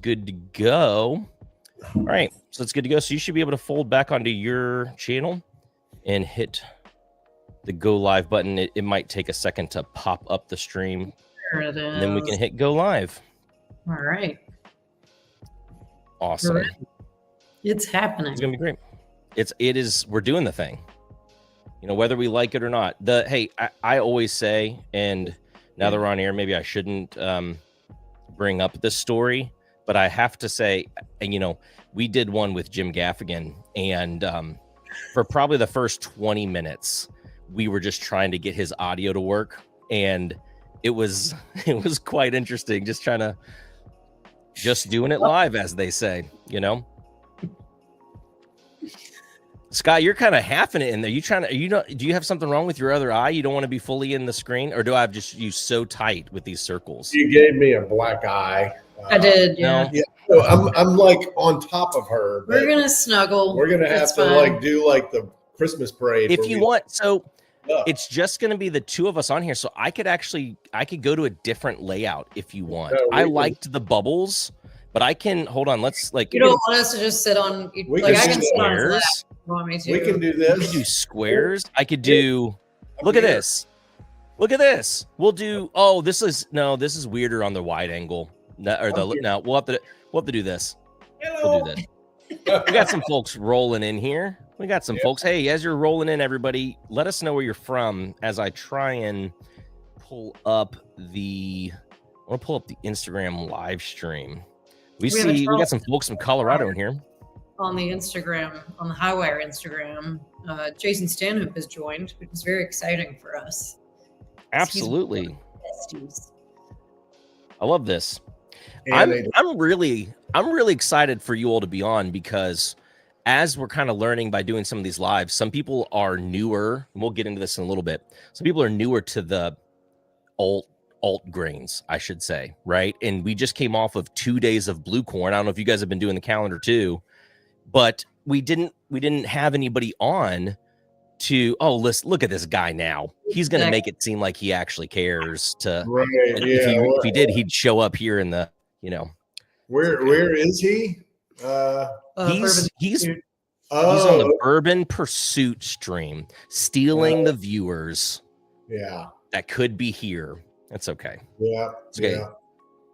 good to go. All right, so it's good to go. So you should be able to fold back onto your channel and hit the go live button. It might take a second to pop up the stream. There it is. And then we can hit go live. All right. Awesome. Right. It's happening. It's gonna be great. It is. We're doing the thing. You know, whether we like it or not. I always say, and now that we're on air, maybe I shouldn't bring up this story, but I have to say, and you know, we did one with Jim Gaffigan, and for probably the first 20 minutes, we were just trying to get his audio to work, and it was quite interesting, just doing it live, as they say, you know. Scott, you're kind of halving it in there. Do you have something wrong with your other eye? You don't want to be fully in the screen, or do I have just you so tight with these circles? You gave me a black eye. I did, yeah. No? Yeah. So I'm like on top of her. We're gonna snuggle. We're gonna have to like do like the Christmas parade. If you want, so it's just gonna be the two of us on here. So I could go to a different layout if you want. No, I liked the bubbles, but I can hold on. Let's like. You don't want us to just sit on. We like can I can sit on his lap. squares. You want me to? We can do this. We can do squares. I could do. Look at this. Look at this. We'll do. Oh, this is weirder on the wide angle. We'll have to do this. Hello. We'll do this. We got some folks rolling in here. We got some folks. Hey, as you're rolling in, everybody, let us know where you're from as I try and pull up the Instagram live stream. We got some folks from Colorado in here. On the Instagram, on the Highwire Instagram, Jason Stanhope has joined, which is very exciting for us. Absolutely. Besties. I love this. I'm really excited for you all to be on, because as we're kind of learning by doing some of these lives, some people are newer, and we'll get into this in a little bit. Some people are newer to the alt grains, I should say, right? And we just came off of 2 days of blue corn. I don't know if you guys have been doing the calendar too, but we didn't have anybody on to, look at this guy now. He's going to make it seem like he actually cares to, right, if he did, he'd show up here in the, you know. Where is he? He's on the Bourbon Pursuit stream, stealing the viewers. Yeah. That could be here. That's okay. Yeah. It's okay. Yeah.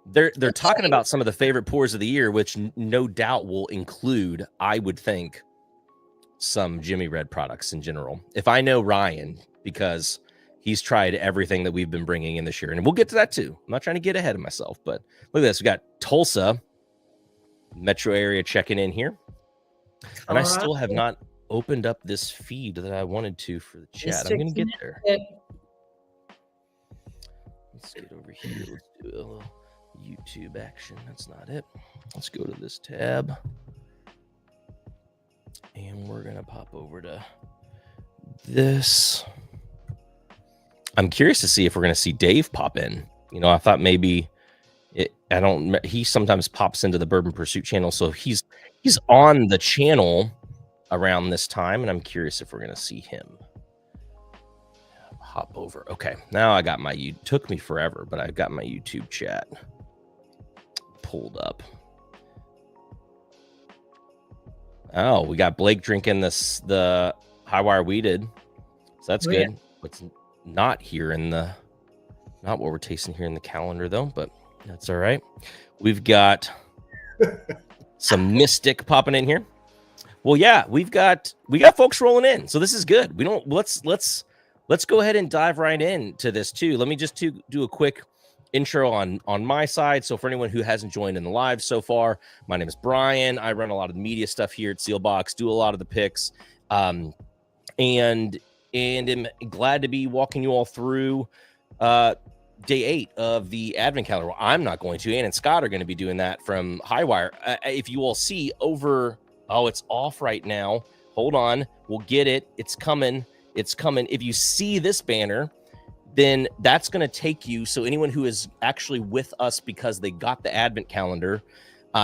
They're talking about some of the favorite pours of the year, which no doubt will include, I would think, some Jimmy Red products in general. If I know Ryan, because he's tried everything that we've been bringing in this year, and we'll get to that too. I'm not trying to get ahead of myself, but look at this. We got Tulsa metro area checking in here, and I still have not opened up this feed that I wanted to for the chat. I'm going to get there. Let's get over here. Let's do a little YouTube action. That's not it. Let's go to this tab. And we're going to pop over to this. I'm curious to see if we're going to see Dave pop in. You know, I thought maybe he sometimes pops into the Bourbon Pursuit channel. So he's on the channel around this time. And I'm curious if we're going to see him. Hop over. Okay, now I got took me forever, but I've got my YouTube chat pulled up. Oh, we got Blake drinking the Highwire we did, so that's good. Yeah. It's not what we're tasting here in the calendar though, but that's all right. We've got some Mystic popping in here. Well, yeah, we got folks rolling in, so this is good. Let's go ahead and dive right into this too. Let me just do a quick intro on my side. So for anyone who hasn't joined in the live so far, my name is Brian. I run a lot of the media stuff here at Seelbach, do a lot of the picks, and am glad to be walking you all through day 8 of the Advent calendar. Well, I'm not going to. Ann and Scott are going to be doing that from Highwire. If you all see over, it's off right now. Hold on, we'll get it. It's coming. It's coming. If you see this banner, then that's going to take you. So anyone who is actually with us because they got the Advent calendar,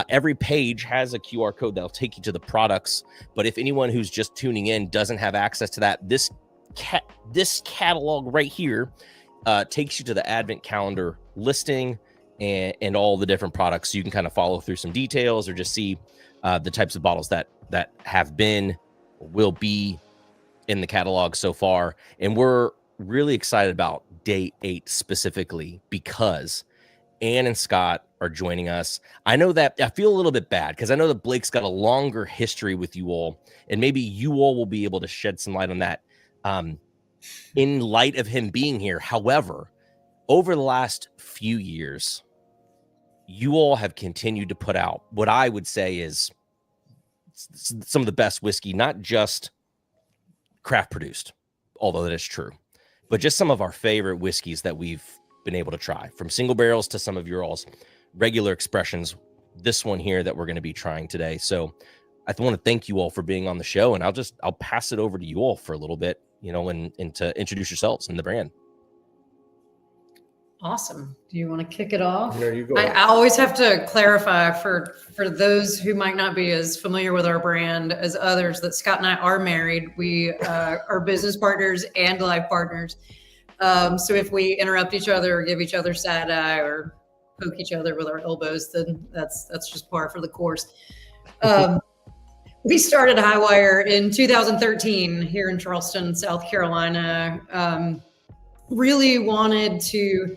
every page has a QR code that'll take you to the products. But if anyone who's just tuning in doesn't have access to that, this catalog right here takes you to the Advent calendar listing and all the different products. So you can kind of follow through some details or just see the types of bottles that have been or will be in the catalog so far. And we're really excited about day 8 specifically because Ann and Scott are joining us. I know that I feel a little bit bad because I know that Blake's got a longer history with you all, and maybe you all will be able to shed some light on that in light of him being here. However, over the last few years, you all have continued to put out what I would say is some of the best whiskey, not just craft produced, although that is true, but just some of our favorite whiskeys that we've been able to try, from single barrels to some of your all's regular expressions. This one here that we're going to be trying today. So I want to thank you all for being on the show, and I'll pass it over to you all for a little bit, and to introduce yourselves and the brand. Awesome. Do you want to kick it off? No, you go I ahead. always have to clarify for those who might not be as familiar with our brand as others that Scott and I are married. We are business partners and life partners. So if we interrupt each other or give each other side eye or poke each other with our elbows, then that's just par for the course. We started Highwire in 2013 here in Charleston, South Carolina. Really wanted to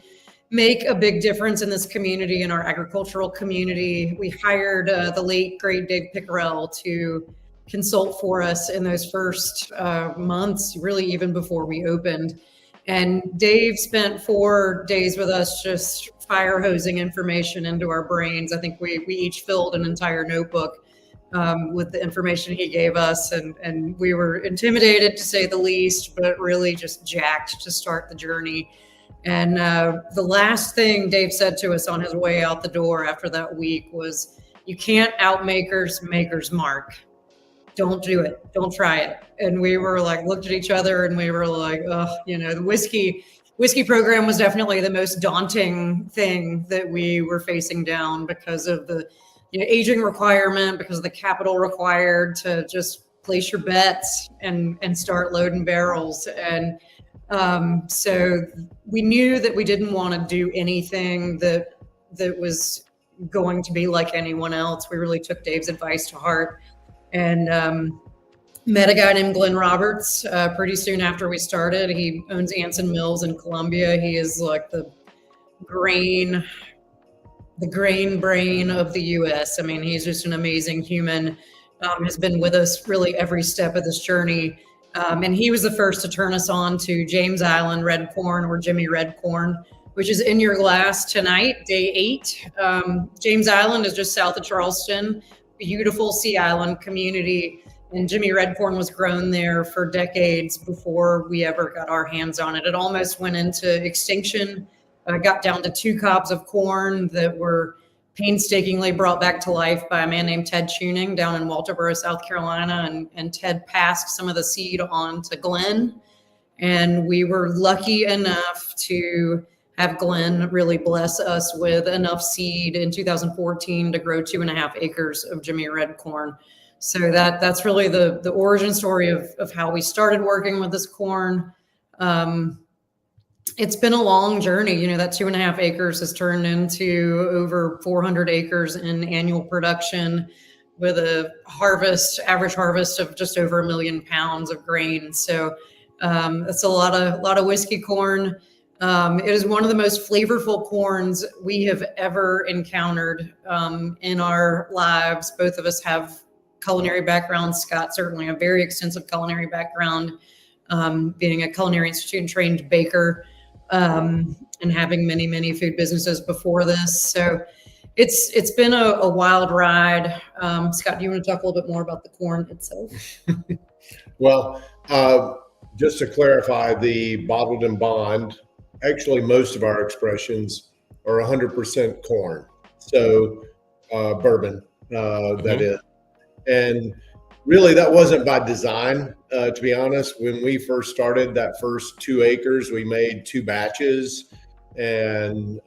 make a big difference in this community, in our agricultural community. We hired the late great Dave Pickerel to consult for us in those first months, really even before we opened. And Dave spent 4 days with us just fire hosing information into our brains. I think we each filled an entire notebook with the information he gave us. And we were intimidated, to say the least, but really just jacked to start the journey. And the last thing Dave said to us on his way out the door after that week was, "You can't outmakers maker's mark. Don't do it. Don't try it." And we were like, looked at each other and we were like, oh, the whiskey program was definitely the most daunting thing that we were facing down because of the aging requirement, because of the capital required to just place your bets and start loading barrels. And so we knew that we didn't want to do anything that was going to be like anyone else. We really took Dave's advice to heart and met a guy named Glenn Roberts pretty soon after we started. He owns Anson Mills in Columbia. He is like the grain brain of the U.S. I mean, he's just an amazing human. Has been with us really every step of this journey. And he was the first to turn us on to James Island Red Corn, or Jimmy Red Corn, which is in your glass tonight, day 8. James Island is just south of Charleston, beautiful Sea Island community. And Jimmy Red Corn was grown there for decades before we ever got our hands on it. It almost went into extinction. Got down to 2 cobs of corn that were painstakingly brought back to life by a man named Ted Tuning down in Walterboro, South Carolina. And Ted passed some of the seed on to Glenn. And we were lucky enough to have Glenn really bless us with enough seed in 2014 to grow 2.5 acres of Jimmy Red Corn. So that's really the origin story of how we started working with this corn. It's been a long journey. That 2.5 acres has turned into over 400 acres in annual production, with a average harvest of just over 1 million pounds of grain. So it's a lot of whiskey corn. It is one of the most flavorful corns we have ever encountered in our lives. Both of us have culinary backgrounds. Scott certainly a very extensive culinary background, being a Culinary Institute trained baker, and having many food businesses before this. So it's been a wild ride. Scott, do you want to talk a little bit more about the corn itself? Well, just to clarify, the bottled and bond, actually most of our expressions are 100% corn. So bourbon, that is. And really that wasn't by design, to be honest. When we first started that first 2 acres, we made 2 batches, and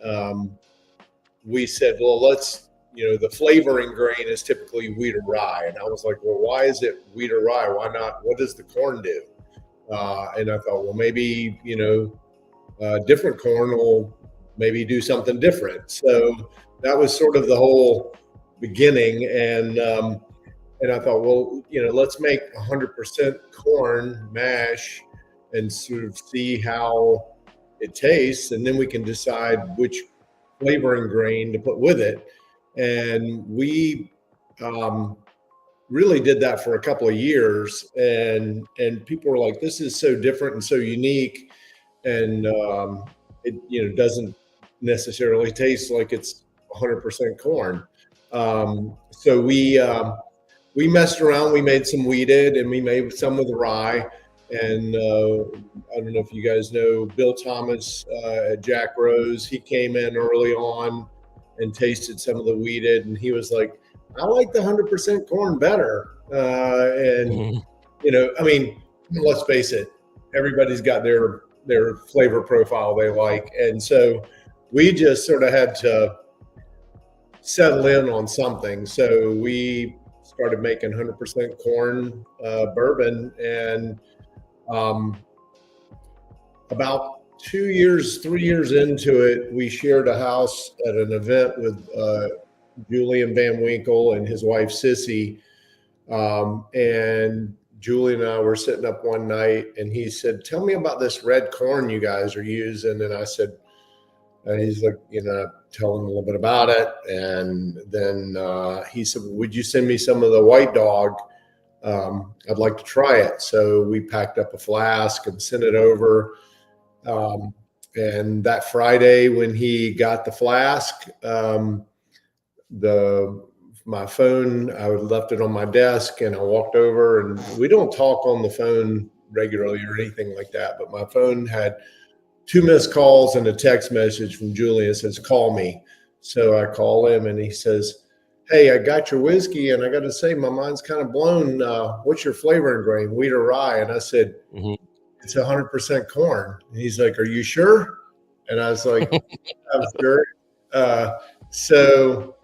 we said, well, let's, the flavoring grain is typically wheat or rye. And I was like, well, why is it wheat or rye? Why not? What does the corn do? And I thought, well, maybe, different corn will maybe do something different. So that was sort of the whole beginning. And I thought, well, let's make 100% corn mash and sort of see how it tastes. And then we can decide which flavoring grain to put with it. And we really did that for a couple of years. And people were like, this is so different and so unique. And it doesn't necessarily taste like it's 100% corn. So we messed around. We made some wheated, and we made some with rye. And I don't know if you guys know Bill Thomas at Jack Rose. He came in early on and tasted some of the wheated, and he was like, I like the 100% corn better. I mean, let's face it, everybody's got their flavor profile they like. And so we just sort of had to settle in on something. So we started making 100% corn bourbon. And about 3 years into it, we shared a house at an event with Julian Van Winkle and his wife, Sissy. And Julian and I were sitting up one night, and he said, tell me about this red corn you guys are using. And I said, he's like, tell him a little bit about it. And then he said, would you send me some of the White Dog? I'd like to try it. So we packed up a flask and sent it over. And that Friday when he got the flask, my phone, I left it on my desk, and I walked over, and we don't talk on the phone regularly or anything like that, but my phone had 2 missed calls and a text message from Julian that says, call me. So I call him, and he says, hey, I got your whiskey, and I got to say, my mind's kind of blown. What's your flavoring grain, wheat or rye? And I said, it's 100% corn. And he's like, are you sure? And I was like, I'm sure. So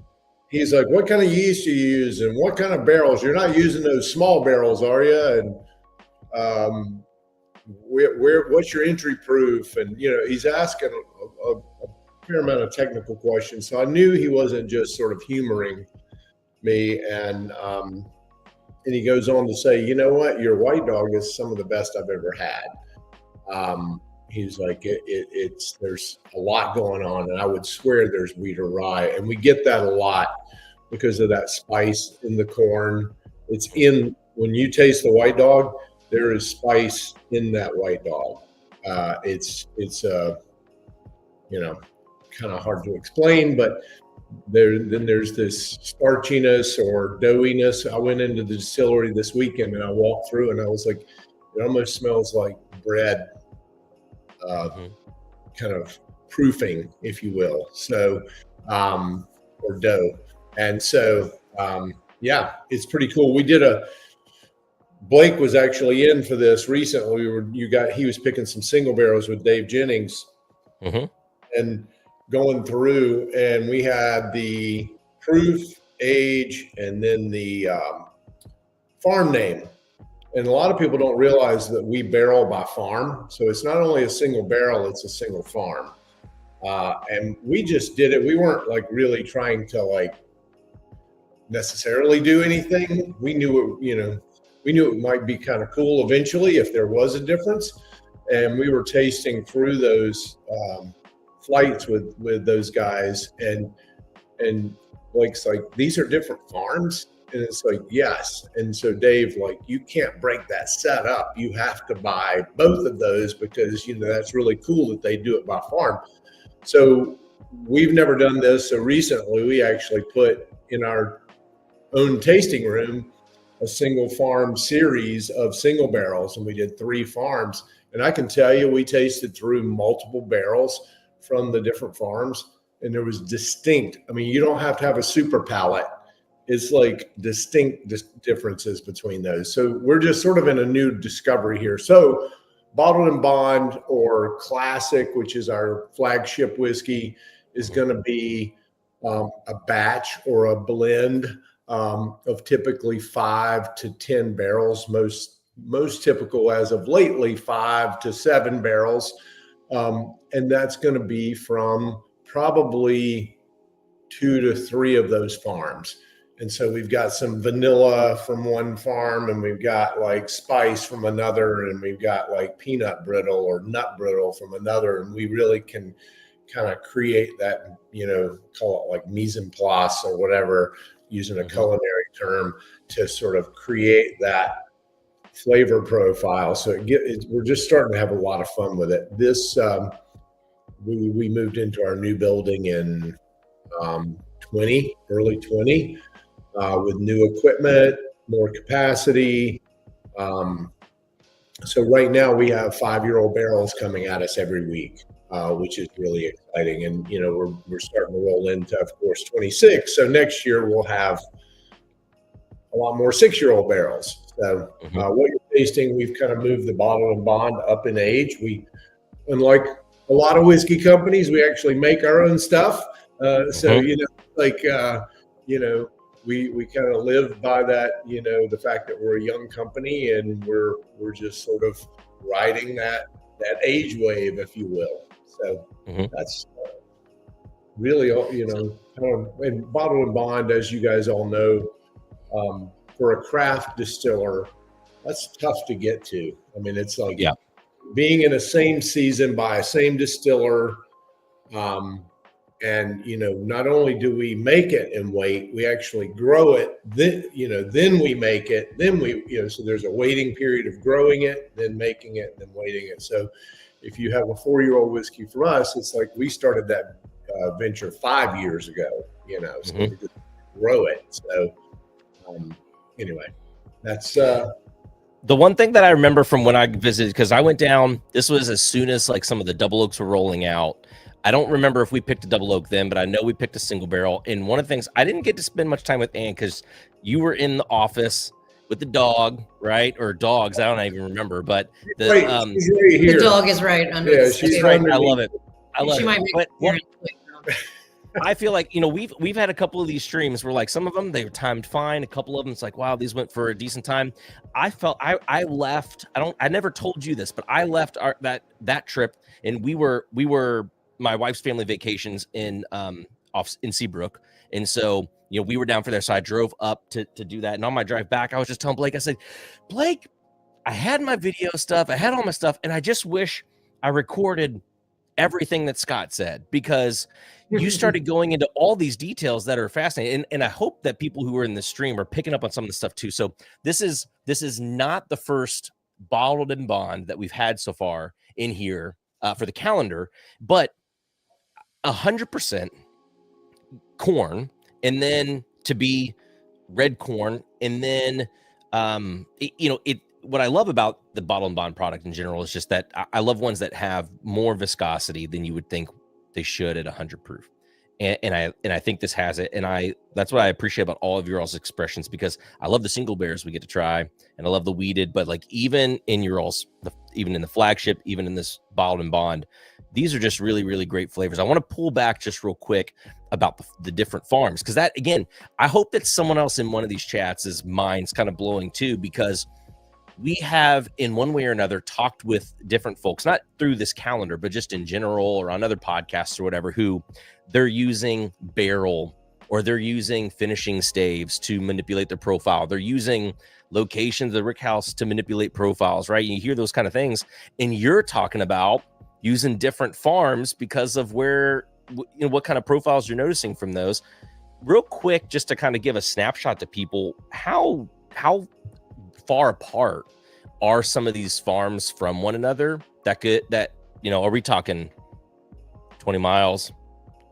he's like, what kind of yeast do you use, and what kind of barrels? You're not using those small barrels, are you? And what's your entry proof? And he's asking a fair amount of technical questions. So I knew he wasn't just sort of humoring me. And he goes on to say, you know what, your White Dog is some of the best I've ever had. He's like, there's a lot going on, and I would swear there's wheat or rye. And we get that a lot because of that spice in the corn. When you taste the White Dog, there is spice in that White Dog. It's kind of hard to explain, but there's this starchiness or doughiness. I went into the distillery this weekend, and I walked through, and I was like, it almost smells like bread, kind of proofing, if you will. So, or dough. And so, it's pretty cool. Blake was actually in for this recently. He was picking some single barrels with Dave Jennings and going through, and we had the proof, age, and then the farm name. And a lot of people don't realize that we barrel by farm. So it's not only a single barrel, it's a single farm. And we just did it. We weren't really trying to necessarily do anything. We knew it might be kind of cool eventually if there was a difference. And we were tasting through those flights with those guys, and Blake's like, these are different farms. And it's like, yes. And so Dave, you can't break that set up. You have to buy both of those because, that's really cool that they do it by farm. So we've never done this. So recently we actually put in our own tasting room a single farm series of single barrels. And we did 3 farms. And I can tell you, we tasted through multiple barrels from the different farms, and there was distinct. I mean, you don't have to have a super palate. It's distinct differences between those. So we're just sort of in a new discovery here. So Bottled and Bond, or Classic, which is our flagship whiskey, is going to be a batch or a blend of typically 5 to 10 barrels. Most typical as of lately, 5 to 7 barrels. And that's going to be from probably 2 to 3 of those farms. And so we've got some vanilla from one farm, and we've got like spice from another, and we've got like peanut brittle or nut brittle from another. And we really can kind of create that, call it like mise en place or whatever, using a culinary term, to sort of create that flavor profile. So we're just starting to have a lot of fun with it. This, we moved into our new building in early 20, with new equipment, more capacity. So right now we have 5-year-old barrels coming at us every week, which is really exciting. And, we're starting to roll into, of course, 26. So next year we'll have a lot more 6-year-old barrels. So what you're tasting, we've kind of moved the bottle and bond up in age. We, unlike a lot of whiskey companies, we actually make our own stuff. So, we kind of live by that, the fact that we're a young company, and we're just sort of riding that age wave, if you will. So that's really, and bottle and bond, as you guys all know, for a craft distiller, that's tough to get to. I mean, it's like being in a same season by a same distiller. And, not only do we make it and wait, we actually grow it. Then we make it. Then so there's a waiting period of growing it, then making it, then waiting it. So if you have a 4-year-old whiskey from us, it's like we started that venture 5 years ago, so we just grow it. So anyway, that's the one thing that I remember from when I visited, because I went down, this was as soon as like some of the double oaks were rolling out. I don't remember if we picked a double oak then, but I know we picked a single barrel. And one of the things, I didn't get to spend much time with Ann because you were in the office with the dog, right? Or dogs, I don't even remember. But she's right here. The dog is right under. Yeah, she's right. I love it. She might make I feel like, we've had a couple of these streams where like some of them, they were timed fine. A couple of them, it's like, wow, these went for a decent time. I felt I left. I never told you this, but I left that trip, and we were my wife's family vacations in Seelbach. And so, we were down for there. So I drove up to do that. And on my drive back, I was just telling Blake, I said, Blake, I had my video stuff. I had all my stuff. And I just wish I recorded everything that Scott said, because you started going into all these details that are fascinating. And I hope that people who are in the stream are picking up on some of the stuff too. So this is not the first bottled and bond that we've had so far in here for the calendar, but 100% corn, and then to be red corn. And then, what I love about the bottle and bond product in general is just that I love ones that have more viscosity than you would think they should at 100 proof. And I think this has it. And that's what I appreciate about all of your all's expressions, because I love the single bears we get to try, and I love the weeded, but like even in your all's, even in the flagship, even in this bottled and bond, these are just really, really great flavors. I want to pull back just real quick about the different farms, because that, again, I hope that someone else in one of these chats' mind's kind of blowing too, because we have in one way or another talked with different folks, not through this calendar, but just in general or on other podcasts or whatever, who they're using barrel or they're using finishing staves to manipulate their profile. They're using locations of the rick house to manipulate profiles, right? You hear those kind of things, and you're talking about using different farms because of where, what kind of profiles you're noticing from those. Real quick, just to kind of give a snapshot to people, how far apart are some of these farms from one another? Are we talking 20 miles,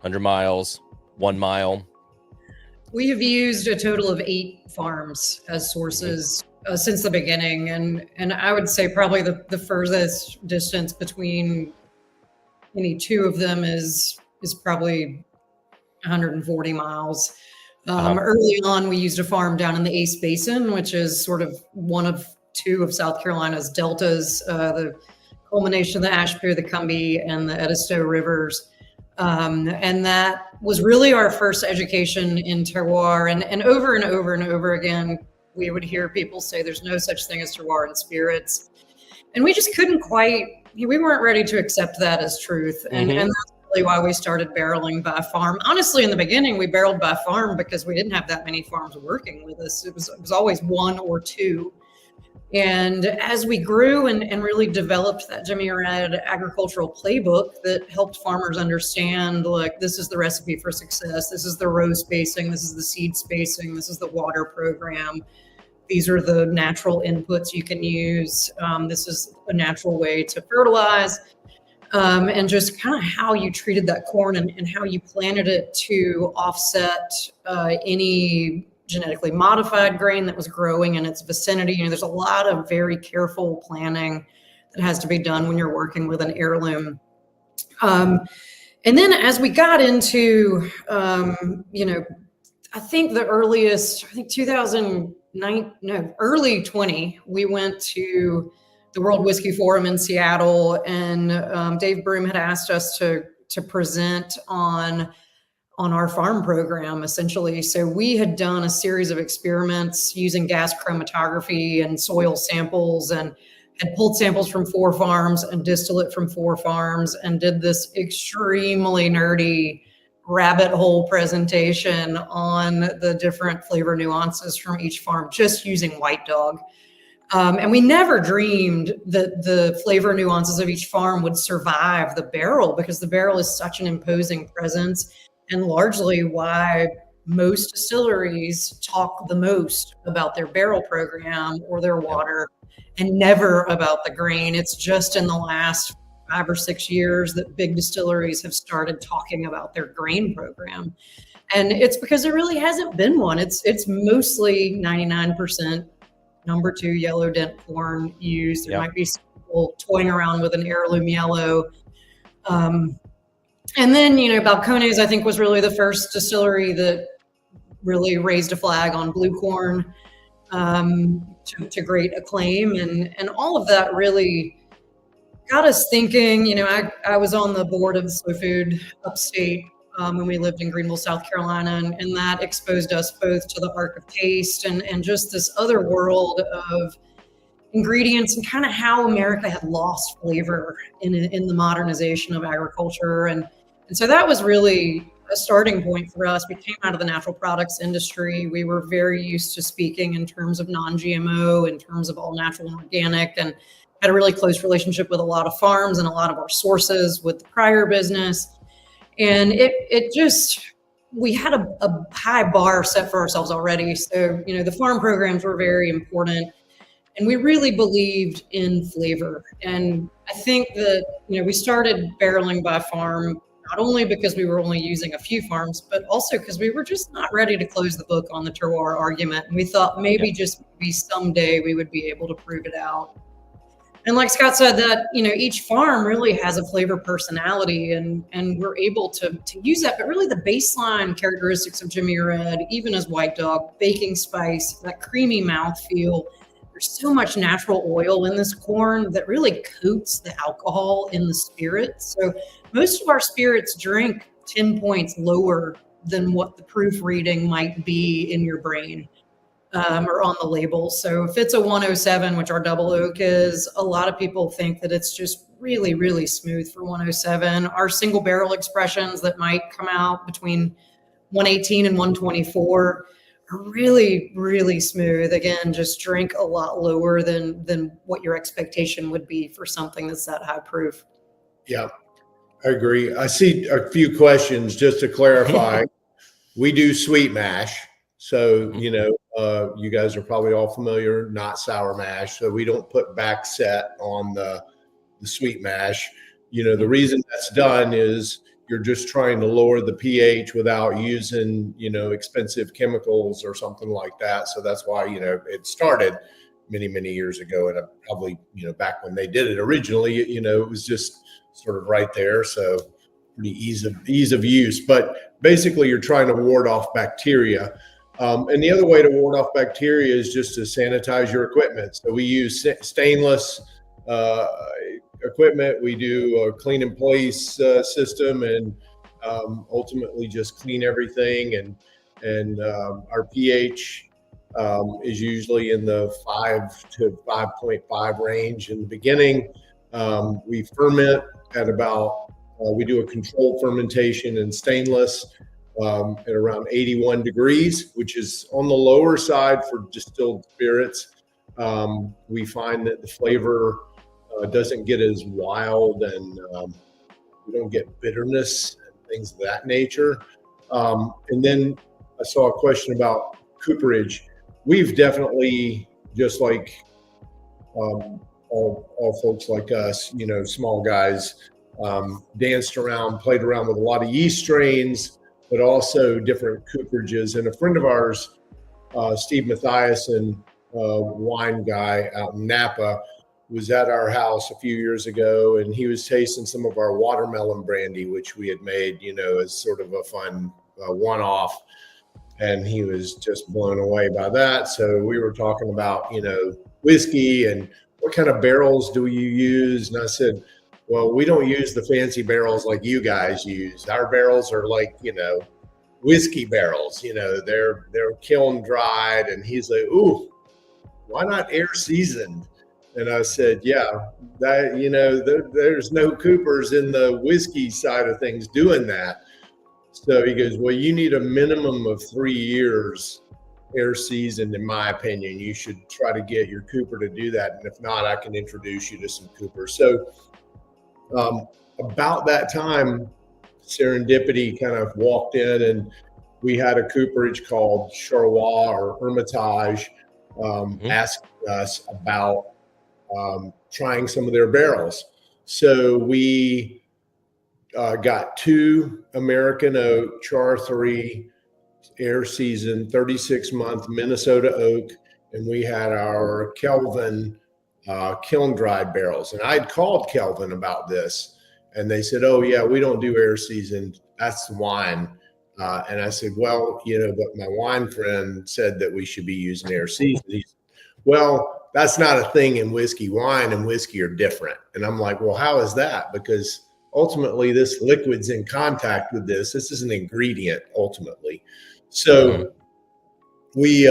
100 miles, 1 mile? We have used a total of 8 farms as sources since the beginning, and I would say probably the furthest distance between any 2 of them is probably 140 miles. Early on, we used a farm down in the Ace Basin, which is sort of one of 2 of South Carolina's deltas, the culmination of the Ashpere, the Combahee, and the Edisto rivers. And that was really our first education in terroir. And over and over and over again, we would hear people say there's no such thing as terroir in spirits. And we just couldn't quite, we weren't ready to accept that as truth. And that's really why we started barreling by farm. Honestly, in the beginning, we barreled by farm because we didn't have that many farms working with us. It was always one or two. And as we grew and really developed that Jimmy Red agricultural playbook that helped farmers understand, like, this is the recipe for success. This is the row spacing. This is the seed spacing. This is the water program. These are the natural inputs you can use. This is a natural way to fertilize. And just kind of how you treated that corn and how you planted it to offset any genetically modified grain that was growing in its vicinity. You know, there's a lot of very careful planning that has to be done when you're working with an heirloom. And then as we got into, you know, I think the earliest, I think 2009, no, early 20, we went to the World Whiskey Forum in Seattle, and Dave Broom had asked us to present on our farm program, essentially. So we had done a series of experiments using gas chromatography and soil samples, and had pulled samples from 4 farms and distillate from 4 farms, and did this extremely nerdy rabbit hole presentation on the different flavor nuances from each farm, just using White Dog. And we never dreamed that the flavor nuances of each farm would survive the barrel, because the barrel is such an imposing presence, and largely why most distilleries talk the most about their barrel program or their water, and never about the grain. It's just in the last 5 or 6 years that big distilleries have started talking about their grain program. And it's because there really hasn't been one. It's mostly 99% number 2 yellow dent corn used. There might be some people toying around with an heirloom yellow. And then, you know, Balcones, I think, was really the first distillery that really raised a flag on blue corn to great acclaim. And all of that really got us thinking. You know, I was on the board of Slow Food Upstate when we lived in Greenville, South Carolina, and that exposed us both to the arc of taste and just this other world of ingredients, and kind of how America had lost flavor in the modernization of agriculture. And so that was really a starting point for us. We came out of the natural products industry. We were very used to speaking in terms of non-GMO, in terms of all natural and organic, and had a really close relationship with a lot of farms and a lot of our sources with the prior business. And it just, we had a high bar set for ourselves already. So, you know, the farm programs were very important, and we really believed in flavor. And I think that, you know, we started barreling by farm, not only because we were only using a few farms, but also because we were just not ready to close the book on the terroir argument. And we thought maybe just maybe someday we would be able to prove it out. And like Scott said, that, you know, each farm really has a flavor personality, and we're able to use that. But really the baseline characteristics of Jimmy Red, even as White Dog, baking spice, that creamy mouthfeel. There's so much natural oil in this corn that really coats the alcohol in the spirit. So most of our spirits drink 10 points lower than what the proofreading might be in your brain. Or on the label. So if it's a 107, which our double oak is, a lot of people think that it's just really, really smooth for 107. Our single barrel expressions that might come out between 118 and 124 are really, really smooth. Again, just drink a lot lower than what your expectation would be for something that's that high proof. Yeah, I agree. I see a few questions just to clarify. We do sweet mash. So, you know, you guys are probably all familiar, not sour mash. So we don't put back set on the sweet mash. You know, the reason that's done is you're just trying to lower the pH without using, you know, expensive chemicals or something like that. So that's why, you know, it started many, many years ago. And probably, you know, back when they did it originally, you know, it was just sort of right there. So pretty ease of use. But basically, you're trying to ward off bacteria. And the other way to ward off bacteria is just to sanitize your equipment. So we use stainless equipment. We do a clean in place system, and ultimately just clean everything. And our pH is usually in the 5 to 5.5 range in the beginning. We ferment at about We do a controlled fermentation in stainless at around 81 degrees, which is on the lower side for distilled spirits. We find that the flavor doesn't get as wild, and we don't get bitterness and things of that nature. And then I saw a question about cooperage. We've definitely, just like all folks like us, small guys, danced around, played around with a lot of yeast strains, but also different cooperages. And a friend of ours, Steve Mathiasen, wine guy out in Napa, was at our house a few years ago, and he was tasting some of our watermelon brandy, which we had made, as sort of a fun one-off. And he was just blown away by that. So we were talking about, whiskey and what kind of barrels do you use? And I said, well, we don't use the fancy barrels like you guys use. Our barrels are like, whiskey barrels, they're kiln dried. And he's like, ooh, why not air seasoned? And I said, yeah, that, there's no coopers in the whiskey side of things doing that. So he goes, well, you need a minimum of 3 years air seasoned, in my opinion. You should try to get your cooper to do that. And if not, I can introduce you to some coopers. So about that time, serendipity kind of walked in, and we had a cooperage called Charlois or Hermitage asking us about trying some of their barrels. So we got 2 American Oak Char 3 air season 36-month Minnesota oak, and we had our Kelvin kiln dried barrels. And I'd called Kelvin about this, and they said, oh yeah, we don't do air seasoned, that's wine. And I said, well, but my wine friend said that we should be using air seasoned. He said, well, that's not a thing in whiskey. Wine and whiskey are different. And I'm like, well, how is that? Because ultimately this liquid's in contact with this. This is an ingredient ultimately. So we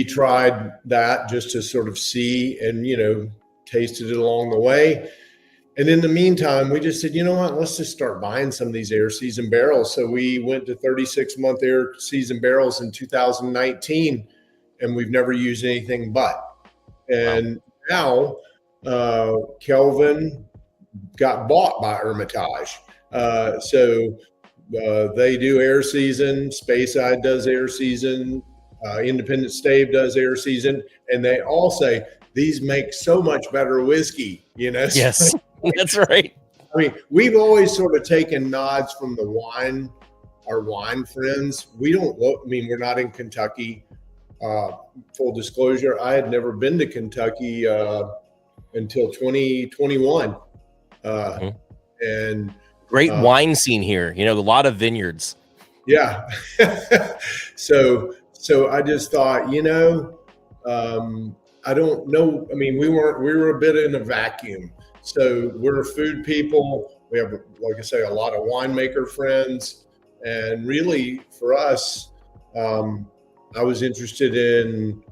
tried that just to sort of see, and, tasted it along the way. And in the meantime, we just said, you know what, let's just start buying some of these air season barrels. So we went to 36-month air season barrels in 2019, and we've never used anything but. And now Kelvin got bought by Hermitage. So they do air season, Speyside does air season, Independent Stave does air season, and they all say these make so much better whiskey, Yes, that's right. I mean, we've always sort of taken nods from our wine friends. We don't look, we're not in Kentucky. Full disclosure, I had never been to Kentucky until 2021. And great wine scene here, a lot of vineyards. Yeah. So I just thought, I don't know. We were a bit in a vacuum. So we're food people. We have, like I say, a lot of winemaker friends. And really for us, I was interested in,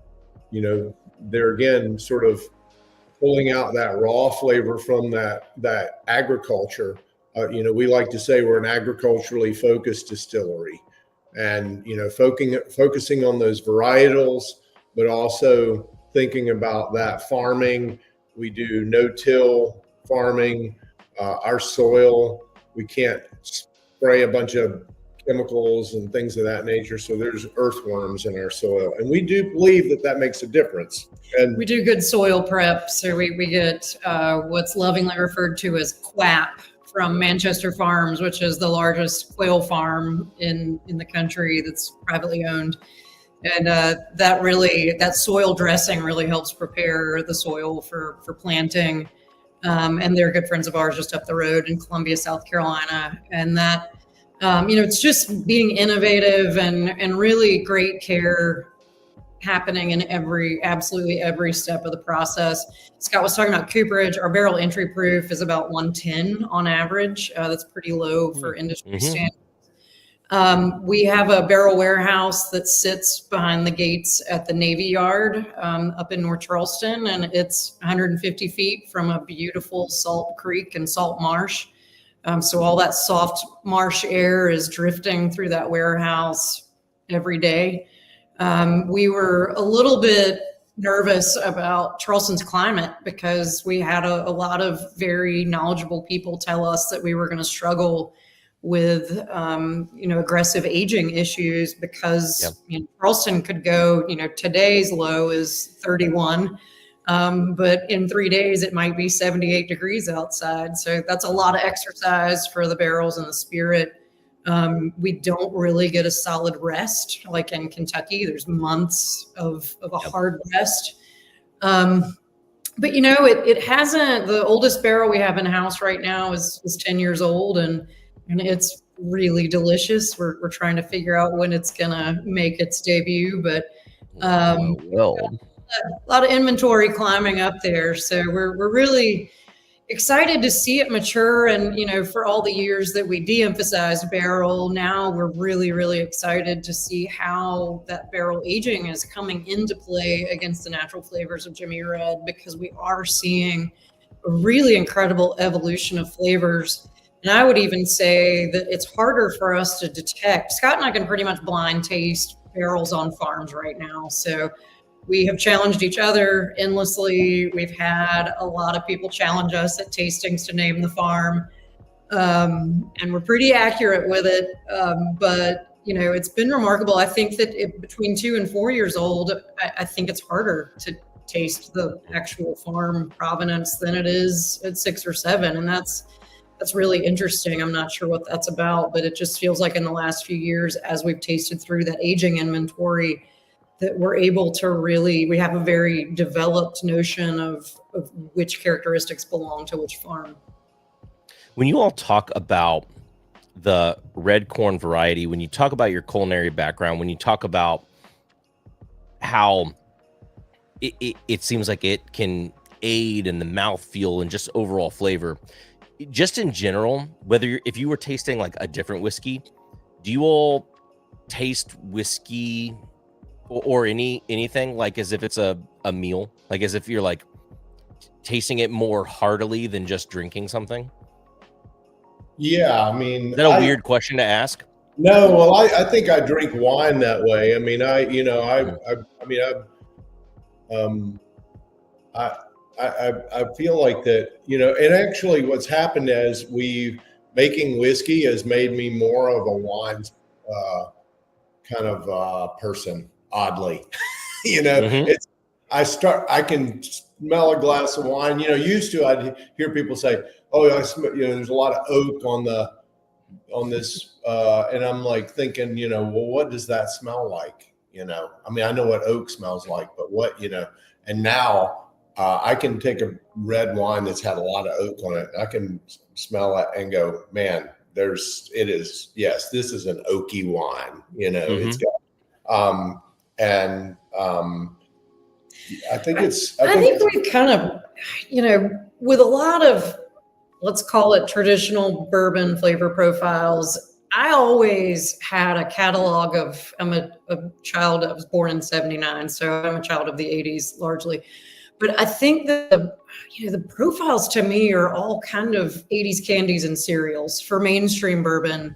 there again, sort of pulling out that raw flavor from that agriculture. We like to say we're an agriculturally focused distillery, and focusing on those varietals, but also thinking about that farming. We do no-till farming. Our soil, we can't spray a bunch of chemicals and things of that nature, so there's earthworms in our soil, and we do believe that makes a difference. And we do good soil prep, so we get what's lovingly referred to as quap from Manchester Farms, which is the largest quail farm in the country that's privately owned. And that soil dressing really helps prepare the soil for planting. And they're good friends of ours just up the road in Columbia, South Carolina. And that, it's just being innovative and really great care happening in absolutely every step of the process. Scott was talking about cooperage. Our barrel entry proof is about 110 on average. That's pretty low for industry standards. We have a barrel warehouse that sits behind the gates at the Navy Yard up in North Charleston, and it's 150 feet from a beautiful salt creek and salt marsh. So all that soft marsh air is drifting through that warehouse every day. We were a little bit nervous about Charleston's climate because we had a lot of very knowledgeable people tell us that we were going to struggle with aggressive aging issues because Charleston could go, today's low is 31, but in 3 days it might be 78 degrees outside. So that's a lot of exercise for the barrels and the spirit. We don't really get a solid rest like in Kentucky. There's months of a hard rest. But it hasn't. The oldest barrel we have in house right now is 10 years old, and it's really delicious. We're trying to figure out when it's gonna make its debut, but a lot of inventory climbing up there. So we're really excited to see it mature. And, for all the years that we de-emphasized barrel, now we're really, really excited to see how that barrel aging is coming into play against the natural flavors of Jimmy Red, because we are seeing a really incredible evolution of flavors. And I would even say that it's harder for us to detect. Scott and I can pretty much blind taste barrels on farms right now. So we have challenged each other endlessly. We've had a lot of people challenge us at tastings to name the farm. And we're pretty accurate with it. But it's been remarkable. I think that between 2 and 4 years old, I think it's harder to taste the actual farm provenance than it is at 6 or 7. And that's really interesting. I'm not sure what that's about, but it just feels like in the last few years, as we've tasted through that aging inventory, that we're able to we have a very developed notion of which characteristics belong to which farm. When you all talk about the red corn variety, when you talk about your culinary background, when you talk about how it seems like it can aid in the mouthfeel and just overall flavor, just in general, if you were tasting like a different whiskey, do you all taste whiskey or anything like as if it's a meal, like as if you're like tasting it more heartily than just drinking something? Yeah, I mean, is that a weird question to ask? No, well, I think I drink wine that way. I mean, I feel like that, and actually what's happened is making whiskey has made me more of a wine kind of person, oddly. I can smell a glass of wine. Used to, I'd hear people say, "Oh, I smell, there's a lot of oak on this," and I'm like thinking, well, what does that smell like? I mean, I know what oak smells like, but what, and now I can take a red wine that's had a lot of oak on it. I can smell it and go, man, this is an oaky wine. It's got, I think we've kind of, with a lot of, let's call it traditional bourbon flavor profiles, I always had a catalog of, I'm a child, I was born in 79, so I'm a child of the 80s largely. But I think that the profiles to me are all kind of 80s candies and cereals for mainstream bourbon.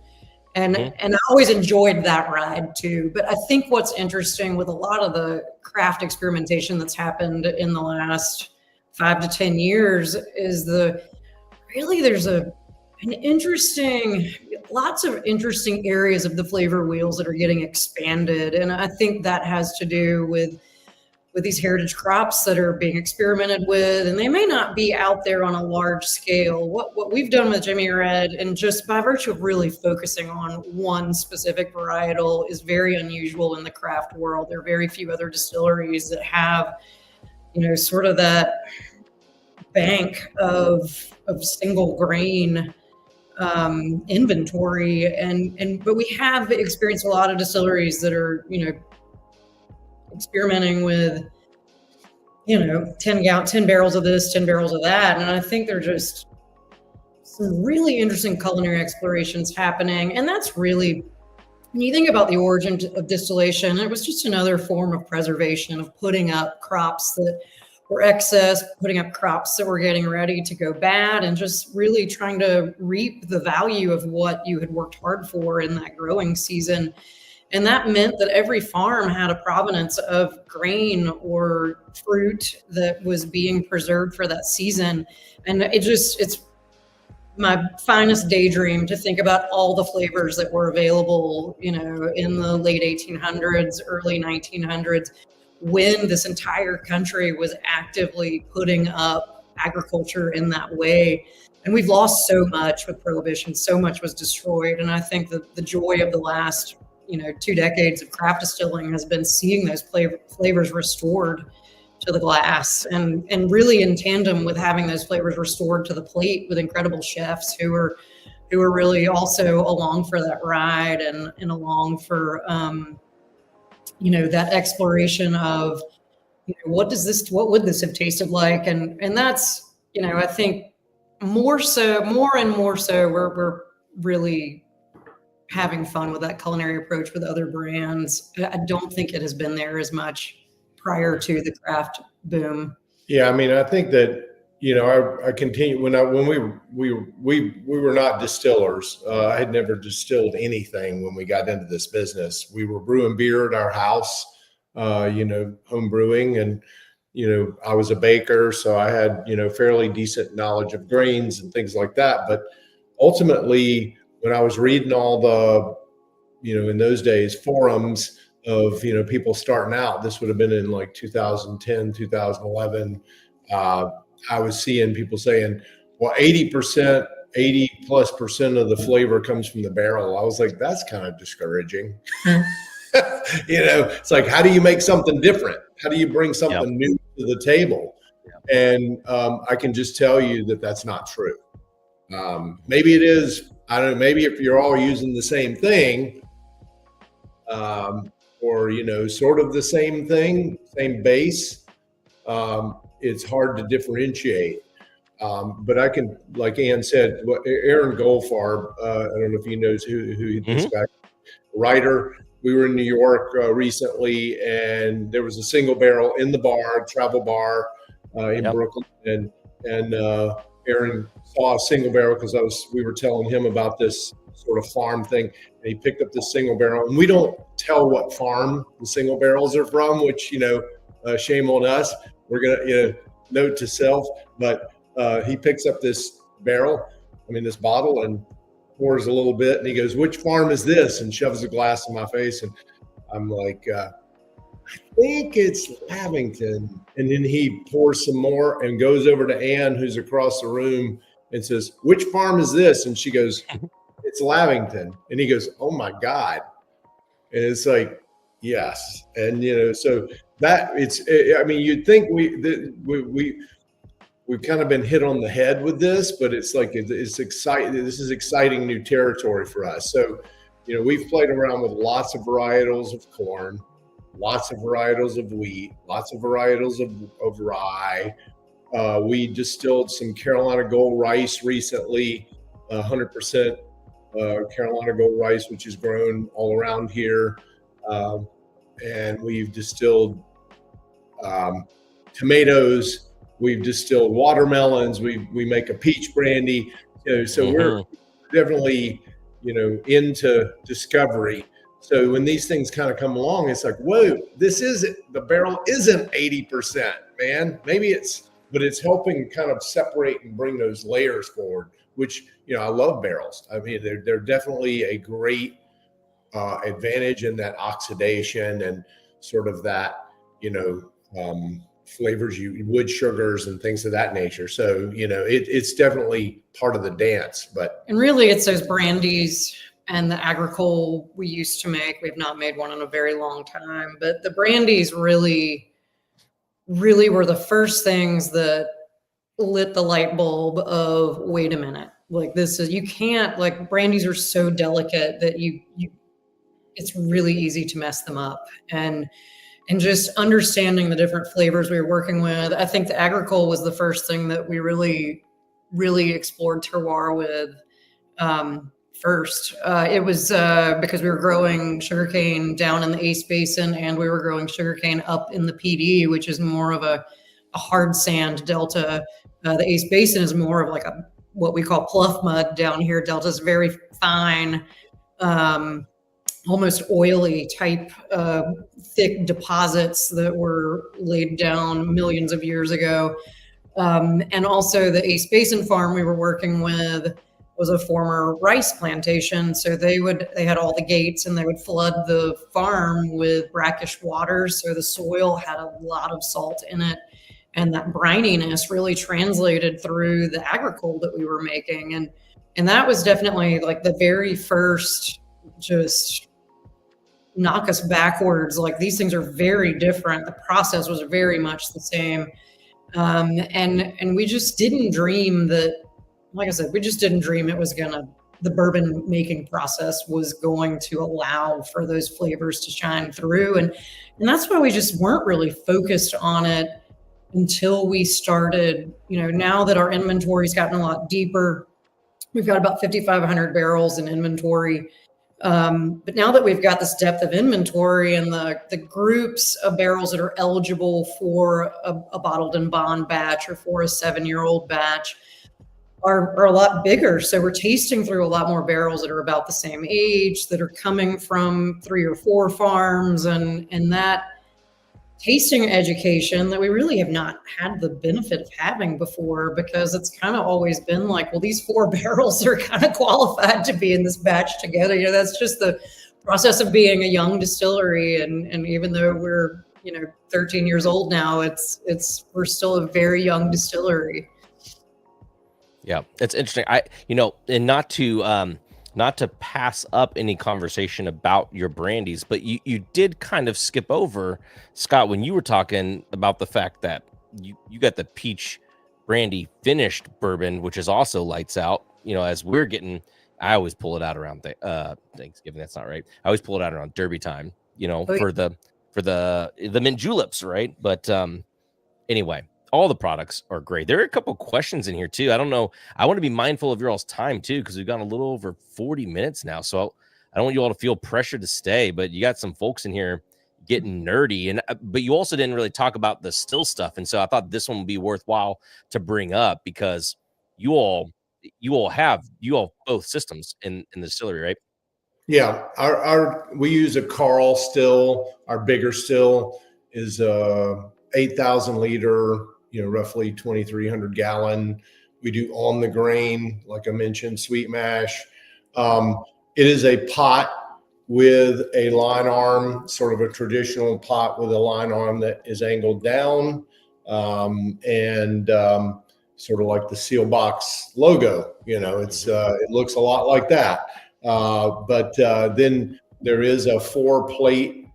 And I always enjoyed that ride too. But I think what's interesting with a lot of the craft experimentation that's happened in the last 5 to 10 years is there's lots of interesting areas of the flavor wheels that are getting expanded. And I think that has to do with these heritage crops that are being experimented with, and they may not be out there on a large scale. What we've done with Jimmy Red, and just by virtue of really focusing on one specific varietal, is very unusual in the craft world. There are very few other distilleries that have, sort of that bank of single grain inventory, but we have experienced a lot of distilleries that are, experimenting with, 10 barrels of this, 10 barrels of that. And I think there are just some really interesting culinary explorations happening. And that's really, when you think about the origin of distillation, it was just another form of preservation, of putting up crops that or excess, putting up crops that were getting ready to go bad, and just really trying to reap the value of what you had worked hard for in that growing season. And that meant that every farm had a provenance of grain or fruit that was being preserved for that season. And it's my finest daydream to think about all the flavors that were available, in the late 1800s, early 1900s, when this entire country was actively putting up agriculture in that way. And we've lost so much with Prohibition, so much was destroyed. And I think that the joy of the last 2 decades of craft distilling has been seeing those flavors restored to the glass, and really in tandem with having those flavors restored to the plate with incredible chefs who are really also along for that ride and along for that exploration of what would this have tasted like, and that's I think more and more so we're really having fun with that culinary approach with other brands. I don't think it has been there as much prior to the craft boom. Yeah, I mean, I think that I continue when we were not distillers. I had never distilled anything when we got into this business. We were brewing beer at our house, home brewing, and I was a baker, so I had fairly decent knowledge of grains and things like that. But ultimately, when I was reading all the, in those days, forums of, people starting out, this would have been in like 2010, 2011. I was seeing people saying, well, 80%, 80+% of the flavor comes from the barrel. I was like, that's kind of discouraging. It's like, how do you make something different? How do you bring something new to the table? And I can just tell you that that's not true. Maybe it is. I don't know, maybe if you're all using the same thing, or, sort of the same thing, same base, it's hard to differentiate. But I can, like Ann said, Aaron Goldfarb, I don't know if he knows who this guy, writer. We were in New York recently, and there was a single barrel in the bar, travel bar in Brooklyn, and Aaron saw a single barrel because we were telling him about this sort of farm thing, and he picked up this single barrel. And we don't tell what farm the single barrels are from, which shame on us. We're gonna note to self, but he picks up this this bottle, and pours a little bit, and he goes, "Which farm is this?" and shoves a glass in my face, and I'm like, I think it's Lavington. And then he pours some more and goes over to Ann, who's across the room, and says, "Which farm is this?" And she goes, "It's Lavington." And he goes, "Oh my God." And it's like, yes. And, so that you'd think we've kind of been hit on the head with this, but it's like, it's exciting. This is exciting new territory for us. So, we've played around with lots of varietals of corn, lots of varietals of wheat, lots of varietals of rye. We distilled some Carolina Gold rice recently, 100% Carolina Gold rice, which is grown all around here. And we've distilled tomatoes. We've distilled watermelons. We make a peach brandy. So we're definitely, into discovery. So when these things kind of come along, it's like, whoa, the barrel isn't 80%, man. But it's helping kind of separate and bring those layers forward, which, I love barrels. I mean, they're definitely a great advantage in that oxidation and sort of that, flavors, wood sugars and things of that nature. So, it's definitely part of the dance. And really, it's those brandies and the agricole we used to make. We've not made one in a very long time, but the brandies really were the first things that lit the light bulb of, wait a minute, like you can't, like, brandies are so delicate that it's really easy to mess them up. And just understanding the different flavors we were working with. I think the agricole was the first thing that we really, really explored terroir with first. It was because we were growing sugarcane down in the Ace Basin, and we were growing sugarcane up in the PD, which is more of a a hard sand delta. The Ace Basin is more of like what we call pluff mud down here. Delta is very fine, almost oily type, thick deposits that were laid down millions of years ago. And also the Ace Basin farm we were working with was a former rice plantation. So they had all the gates and they would flood the farm with brackish waters. So the soil had a lot of salt in it. And that brininess really translated through the agricole that we were making. And that was definitely like the very first just knock us backwards. Like these things are very different. The process was very much the same. And we just didn't dream that, like I said, we just didn't dream it was the bourbon making process was going to allow for those flavors to shine through. And that's why we just weren't really focused on it until we started, now that our inventory's gotten a lot deeper. We've got about 5,500 barrels in inventory. But now that we've got this depth of inventory and the groups of barrels that are eligible for a bottled and bond batch or for a 7-year-old batch are a lot bigger. So we're tasting through a lot more barrels that are about the same age, that are coming from 3 or 4 farms, and that tasting education that we really have not had the benefit of having before, because it's kind of always been like, well, these 4 barrels are kind of qualified to be in this batch together. That's just the process of being a young distillery. And even though we're, 13 years old now, we're still a very young distillery. Yeah, it's interesting. And not to pass up any conversation about your brandies, but you did kind of skip over, Scott, when you were talking about the fact that you got the peach brandy finished bourbon, which is also lights out. As we're getting, I always pull it out around Thanksgiving. That's not right. I always pull it out around Derby time. For the mint juleps, right? But anyway. All the products are great. There are a couple questions in here too. I don't know. I want to be mindful of your all's time too, because we've gone a little over 40 minutes now. So I don't want you all to feel pressure to stay, but you got some folks in here getting nerdy, but you also didn't really talk about the still stuff. And so I thought this one would be worthwhile to bring up, because you all have both systems in the distillery, right? Yeah. We use a Carl still. Our bigger still is 8,000 liter, roughly 2,300 gallon. We do on the grain, like I mentioned, sweet mash. It is a pot with a line arm, sort of a traditional pot with a line arm that is angled down, and sort of like the Seelbach logo. It looks a lot like that. But then there is a 4-plate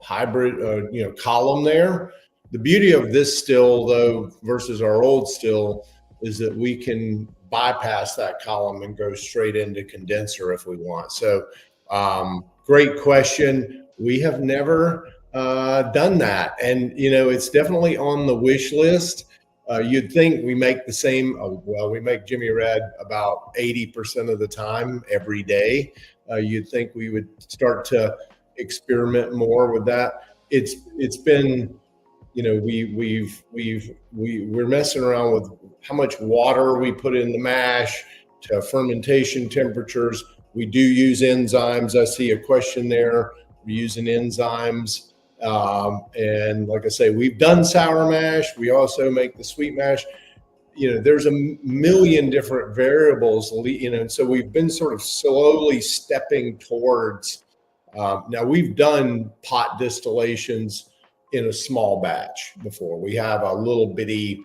hybrid, column there. The beauty of this still, though, versus our old still, is that we can bypass that column and go straight into condenser if we want. So, great question. We have never done that, and it's definitely on the wish list. You'd think we make the same. We make Jimmy Red about 80% of the time every day. You'd think we would start to experiment more with that. It's been. We're messing around with how much water we put in the mash to fermentation temperatures. We do use enzymes. I see a question there. We're using enzymes. And like I say, we've done sour mash. We also make the sweet mash. There's a million different variables, and so we've been sort of slowly stepping towards. Now we've done pot distillations in a small batch before. We have a little bitty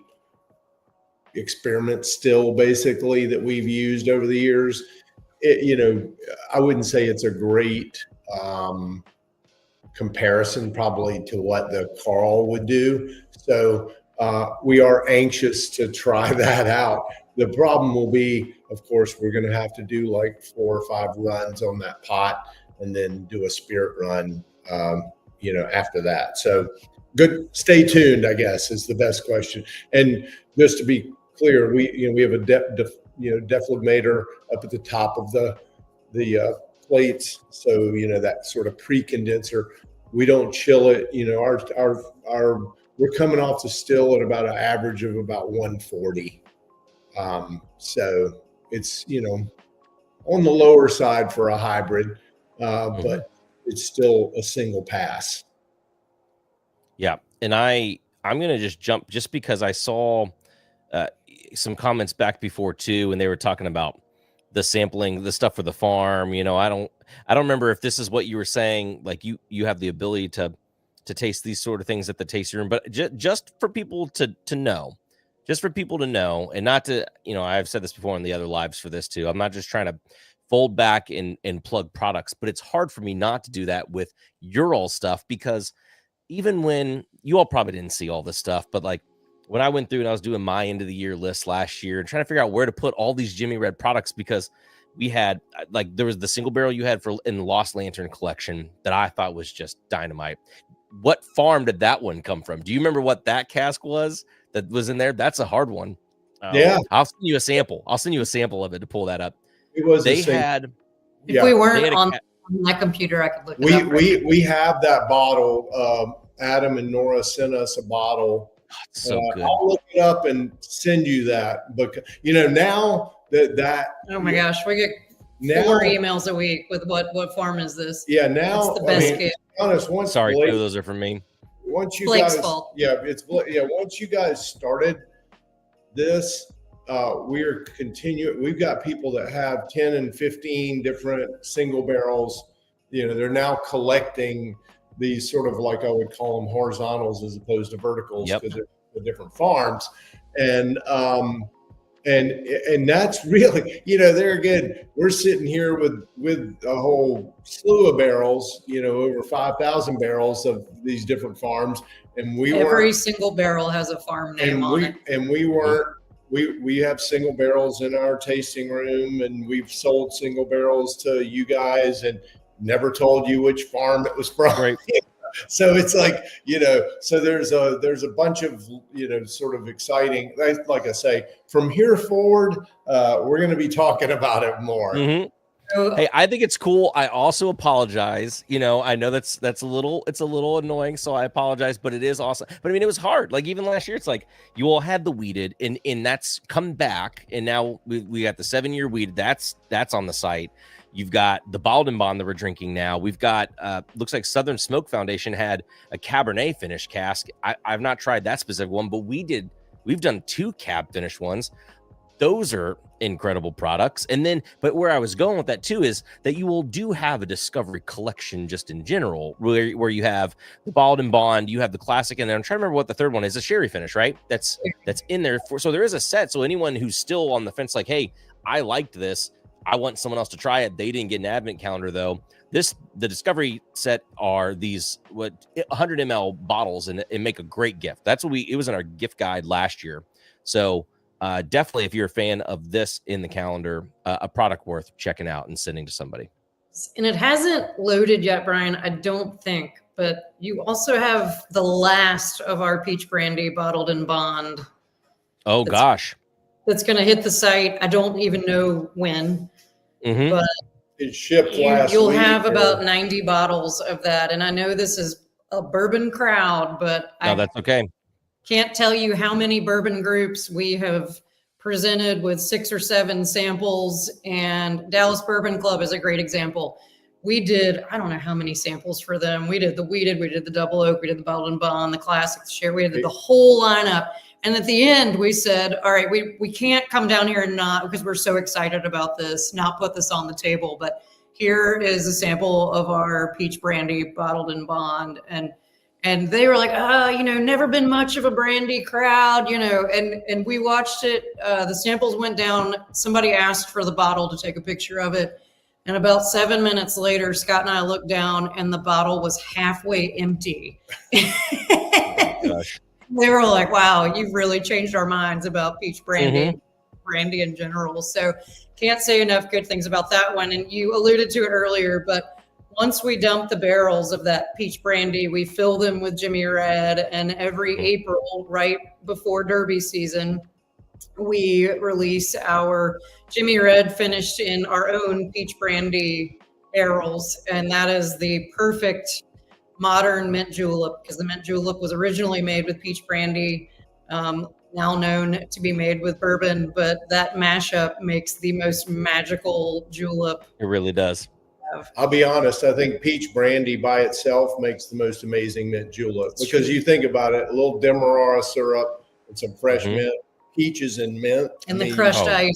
experiment still, basically, that we've used over the years. I wouldn't say it's a great comparison probably to what the Carl would do. So we are anxious to try that out. The problem will be, of course, we're going to have to do like 4 or 5 runs on that pot and then do a spirit run after that. So good. Stay tuned, I guess, is the best question. And just to be clear, we have a deflagrator up at the top of the plates. So, that sort of pre-condenser, we don't chill it. Our we're coming off the still at about an average of about 140. So it's, on the lower side for a hybrid, but it's still a single pass. Yeah. And I'm going to just jump just because I saw some comments back before too, and they were talking about the sampling, the stuff for the farm. I don't remember if this is what you were saying, like you have the ability to taste these sort of things at the tasting room, but just for people to know, and not to, I've said this before in the other lives for this too. I'm not just trying to fold back and plug products, but it's hard for me not to do that with your all stuff, because even when you all probably didn't see all this stuff, but like when I went through and I was doing my end of the year list last year and trying to figure out where to put all these Jimmy Red products, because we had there was the single barrel you had in the Lost Lantern collection that I thought was just dynamite. What farm did that one come from? Do you remember what that cask was that was in there? That's a hard one. Yeah. I'll send you a sample. I'll send you a sample of it to pull that up. It was They had. If we weren't on my computer, I could look it up. We have that bottle. Adam and Nora sent us a bottle. So good. I'll look it up and send you that. But now that oh my gosh, we get 4 emails a week with what farm is this? Yeah, now it's the best gift. Honest, Sorry, Blake, those are for me. Once you Blake's guys, fault. Once you guys started this, we're continuing. We've got people that have 10 and 15 different single barrels. They're now collecting these sort of, like I would call them, horizontals as opposed to verticals, because they're the different farms. And that's really, there again, we're sitting here with a whole slew of barrels, over 5,000 barrels of these different farms. And every single barrel has a farm name on it. And we have single barrels in our tasting room, and we've sold single barrels to you guys and never told you which farm it was from. Right. So it's like, so there's a bunch of, sort of exciting, like I say, from here forward, we're going to be talking about it more. Mm-hmm. Hey, I think it's cool. I also apologize. I know it's a little annoying, so I apologize, but it is awesome. But I mean, it was hard. Like even last year, it's like you all had the weeded and that's come back. And now we got the 7-year weeded. That's on the site. You've got the Bottled and Bond that we're drinking now. We've got, looks like Southern Smoke Foundation had a Cabernet finish cask. I've not tried that specific one, but we've done 2 cab finished ones. Those are incredible products. And then, but where I was going with that too is that you do have a discovery collection just in general, where you have the Bottled and Bond, you have the classic, and then I'm trying to remember what the third one is, a sherry finish, right? That's in there. So there is a set. So anyone who's still on the fence, like, hey, I liked this, I want someone else to try it. They didn't get an advent calendar though. The discovery set are these 100 ml bottles and make a great gift. That's what it was in our gift guide last year. So definitely, if you're a fan of this in the calendar, a product worth checking out and sending to somebody. And it hasn't loaded yet, Brian, I don't think, but you also have the last of our peach brandy Bottled and Bond. Oh gosh. That's going to hit the site. I don't even know when, but it shipped last week. You'll have about 90 bottles of that. And I know this is a bourbon crowd, but that's okay. Can't tell you how many bourbon groups we have presented with 6 or 7 samples, and Dallas Bourbon Club is a great example. We did, I don't know how many samples for them. We did the weeded, we did the double oak, we did the Bottled and Bond, the classic, the sherry, we did the whole lineup. And at the end, we said, all right, we can't come down here and not, because we're so excited about this, not put this on the table. But here is a sample of our peach brandy Bottled and Bond. And they were like, never been much of a brandy crowd, and we watched it. The samples went down. Somebody asked for the bottle to take a picture of it. And about 7 minutes later, Scott and I looked down and the bottle was halfway empty. Oh, gosh. They were like, wow, you've really changed our minds about peach brandy, brandy in general. So can't say enough good things about that one. And you alluded to it earlier, but once we dump the barrels of that peach brandy, we fill them with Jimmy Red. And every April, right before Derby season, we release our Jimmy Red finished in our own peach brandy barrels. And that is the perfect modern mint julep, because the mint julep was originally made with peach brandy, now known to be made with bourbon, but that mashup makes the most magical julep. It really does. I'll be honest, I think peach brandy by itself makes the most amazing mint julep, because you think about it, a little demerara syrup and some fresh mint, peaches and mint. And the crushed ice.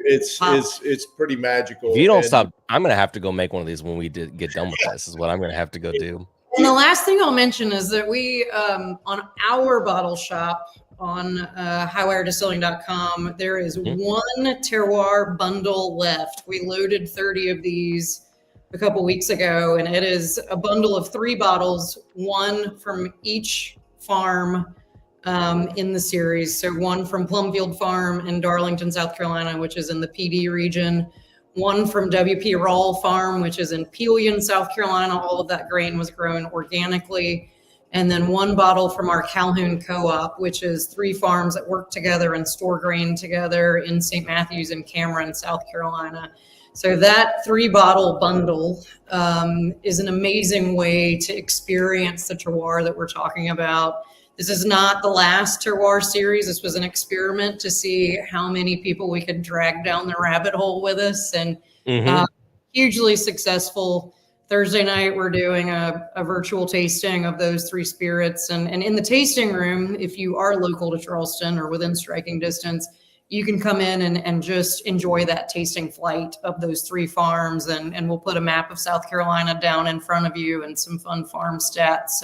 It's pretty magical. If you don't stop, I'm going to have to go make one of these when we get done with this, is what I'm going to have to go do. And the last thing I'll mention is that we, on our bottle shop on highwiredistilling.com, there is one terroir bundle left. We loaded 30 of these a couple weeks ago, and it is a bundle of 3 bottles, one from each farm in the series. So one from Plumfield Farm in Darlington, South Carolina, which is in the PD region. One from W.P. Rawle Farm, which is in Pelion, South Carolina. All of that grain was grown organically. And then one bottle from our Calhoun Co-op, which is 3 farms that work together and store grain together in St. Matthews and Cameron, South Carolina. So that 3-bottle bundle is an amazing way to experience the terroir that we're talking about. This is not the last terroir series. This was an experiment to see how many people we could drag down the rabbit hole with us, and hugely successful. Thursday night, we're doing a virtual tasting of those 3 spirits. And in the tasting room, if you are local to Charleston or within striking distance, you can come in and just enjoy that tasting flight of those 3 farms. And we'll put a map of South Carolina down in front of you and some fun farm stats.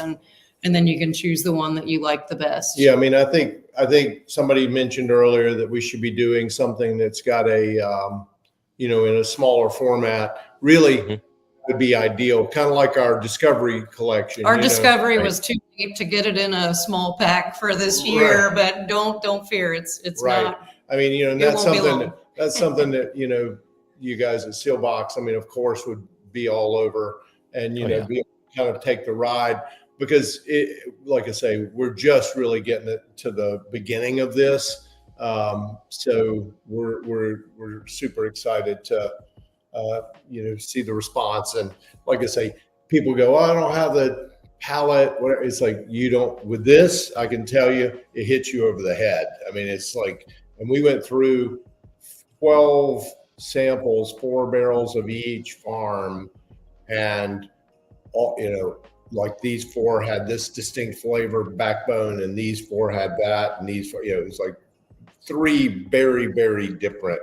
And then you can choose the one that you like the best. Yeah, I mean, I think somebody mentioned earlier that we should be doing something that's got a, in a smaller format. Really would be ideal, kind of like our Discovery collection. Our Discovery was too cheap to get it in a small pack for this year, but don't fear, it's not. I mean, and that's something that you guys at Seelbach, I mean, of course, would be all over, and be able to kind of take the ride. Because like I say, we're just really getting it to the beginning of this, so we're super excited to see the response. And like I say, people go, "Oh, I don't have the palate." Whatever. It's like, you don't. With this, I can tell you, it hits you over the head. I mean, it's like, and we went through 12 samples, 4 barrels of each farm, and all like these 4 had this distinct flavor backbone, and these 4 had that, and these 4, it was like 3 very, very different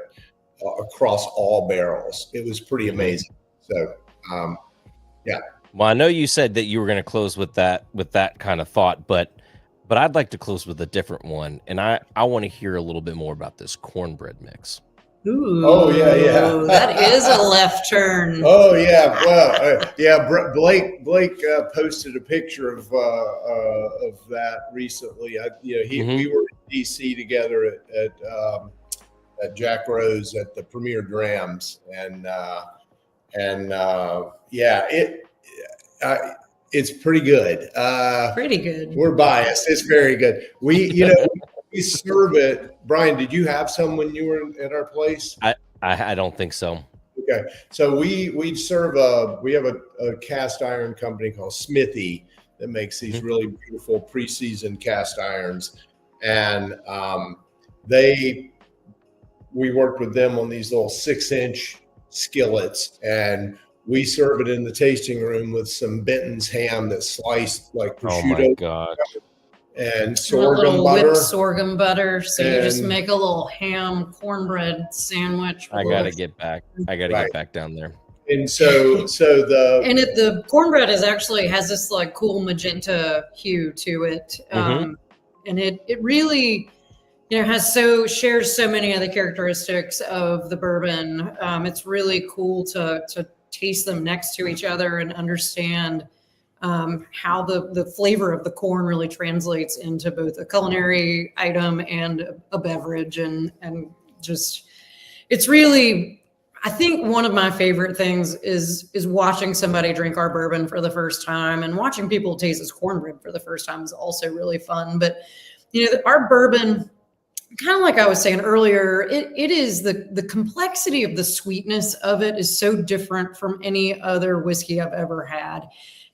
across all barrels. It was pretty amazing. So, yeah. Well, I know you said that you were going to close with that kind of thought, but I'd like to close with a different one, and I want to hear a little bit more about this cornbread mix. Ooh, oh yeah. That is a left turn. Oh yeah, well, Blake posted a picture of that recently. We were in DC together at Jack Rose at the Premier Drams, and it's pretty good. Pretty good. We're biased. It's very good. We we serve it. Brian, did you have some when you were at our place? I don't think so. Okay, so we serve we have a cast iron company called Smithy that makes these really beautiful pre-seasoned cast irons, and we worked with them on these little 6-inch skillets, and we serve it in the tasting room with some Benton's ham that's sliced like prosciutto. Oh my God. And sorghum butter. Whipped sorghum butter. So you just make a little ham cornbread sandwich. I got to get back. Get back down there. And so the cornbread has this like cool magenta hue to it. And it really, shares so many of the characteristics of the bourbon. It's really cool to taste them next to each other and understand how the flavor of the corn really translates into both a culinary item and a beverage, and just, it's really, I think one of my favorite things is watching somebody drink our bourbon for the first time, and watching people taste this cornbread for the first time is also really fun. But our bourbon, kind of like I was saying earlier, it is the complexity of the sweetness of it is so different from any other whiskey I've ever had.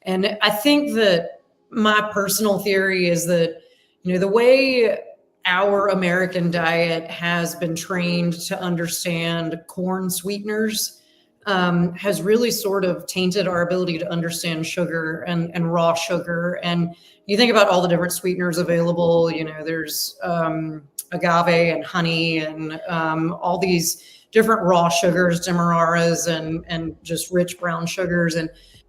And I think that my personal theory is that, the way our American diet has been trained to understand corn sweeteners has really sort of tainted our ability to understand sugar and raw sugar. And you think about all the different sweeteners available, there's agave and honey and all these different raw sugars, demerara's and just rich brown sugars.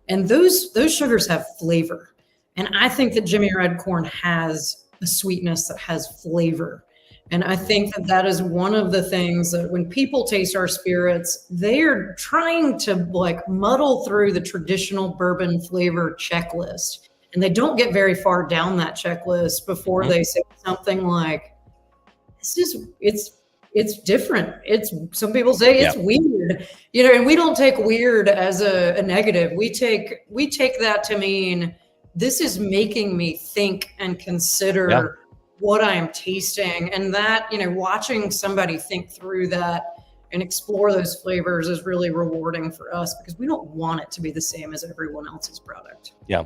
And those sugars have flavor. And I think that Jimmy Red Corn has a sweetness that has flavor. And I think that that is one of the things that when people taste our spirits, they're trying to like muddle through the traditional bourbon flavor checklist. And they don't get very far down that checklist before they say something like, it's different. Some people say it's weird, and we don't take weird as a negative. We take that to mean this is making me think and consider what I am tasting, and that, watching somebody think through that and explore those flavors is really rewarding for us because we don't want it to be the same as everyone else's product. Yeah.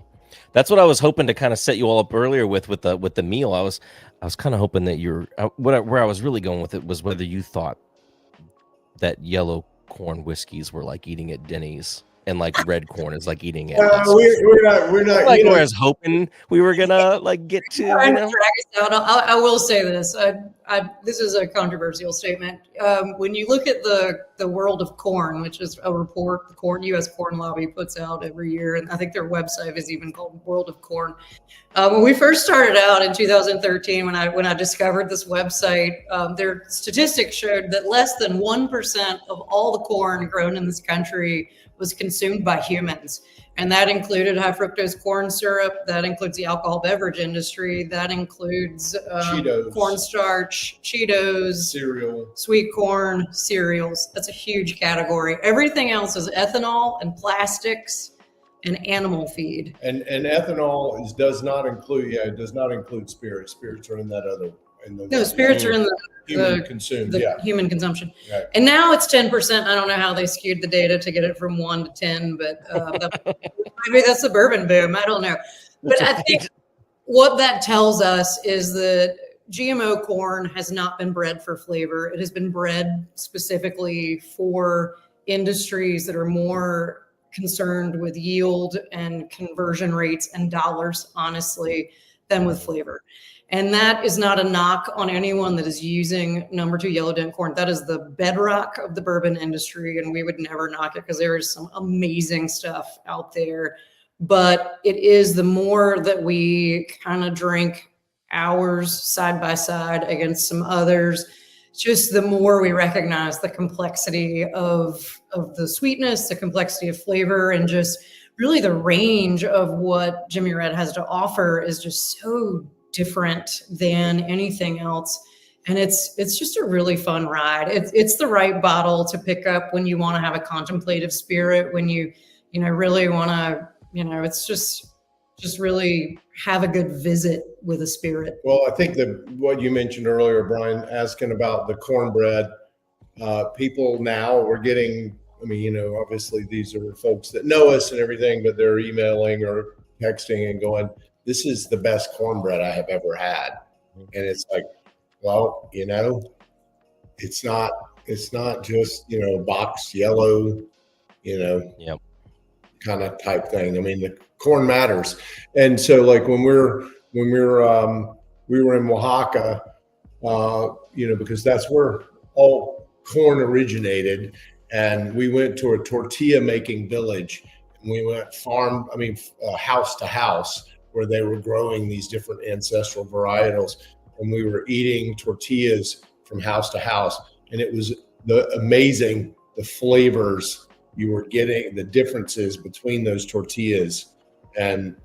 That's what I was hoping to kind of set you all up earlier with the meal. I was kind of hoping that where I was really going with it was whether you thought that yellow corn whiskeys were like eating at Denny's and like red corn is like eating it. We're not. Like I was hoping we were gonna like get to. Trying to drag us out. I will say this. This is a controversial statement. When you look at the world of corn, which is a report the U.S. Corn Lobby puts out every year, and I think their website is even called World of Corn. When we first started out in 2013, when I discovered this website, their statistics showed that less than 1% of all the corn grown in this country was consumed by humans. And that included high fructose corn syrup. That includes the alcohol beverage industry. That includes cornstarch, Cheetos, cereal, sweet corn, cereals. That's a huge category. Everything else is ethanol and plastics and animal feed. And ethanol does not include spirits. Spirits are in that other. Spirits are in human consumption. Right. And now it's 10%. I don't know how they skewed the data to get it from 1 to 10, but maybe that's the bourbon boom. I don't know. But I think what that tells us is that GMO corn has not been bred for flavor. It has been bred specifically for industries that are more concerned with yield and conversion rates and dollars, honestly, than with flavor. And that is not a knock on anyone that is using number 2 yellow dent corn. That is the bedrock of the bourbon industry, and we would never knock it because there is some amazing stuff out there. But it is the more that we kind of drink ours side by side against some others, just the more we recognize the complexity of the sweetness, the complexity of flavor, and just really the range of what Jimmy Red has to offer is just so different than anything else. And it's just a really fun ride. It's the right bottle to pick up when you want to have a contemplative spirit, when you really want to, it's just really have a good visit with a spirit. Well, I think that what you mentioned earlier, Brian, asking about the cornbread, people now we're getting, obviously these are folks that know us and everything, but they're emailing or texting and going, this is the best cornbread I have ever had. And it's like, well, it's not just, box yellow, kind of type thing. The corn matters. And so like when we were in Oaxaca, because that's where all corn originated. And we went to a tortilla making village, and we went house to house, where they were growing these different ancestral varietals, and we were eating tortillas from house to house, and it was amazing the flavors you were getting, the differences between those tortillas, and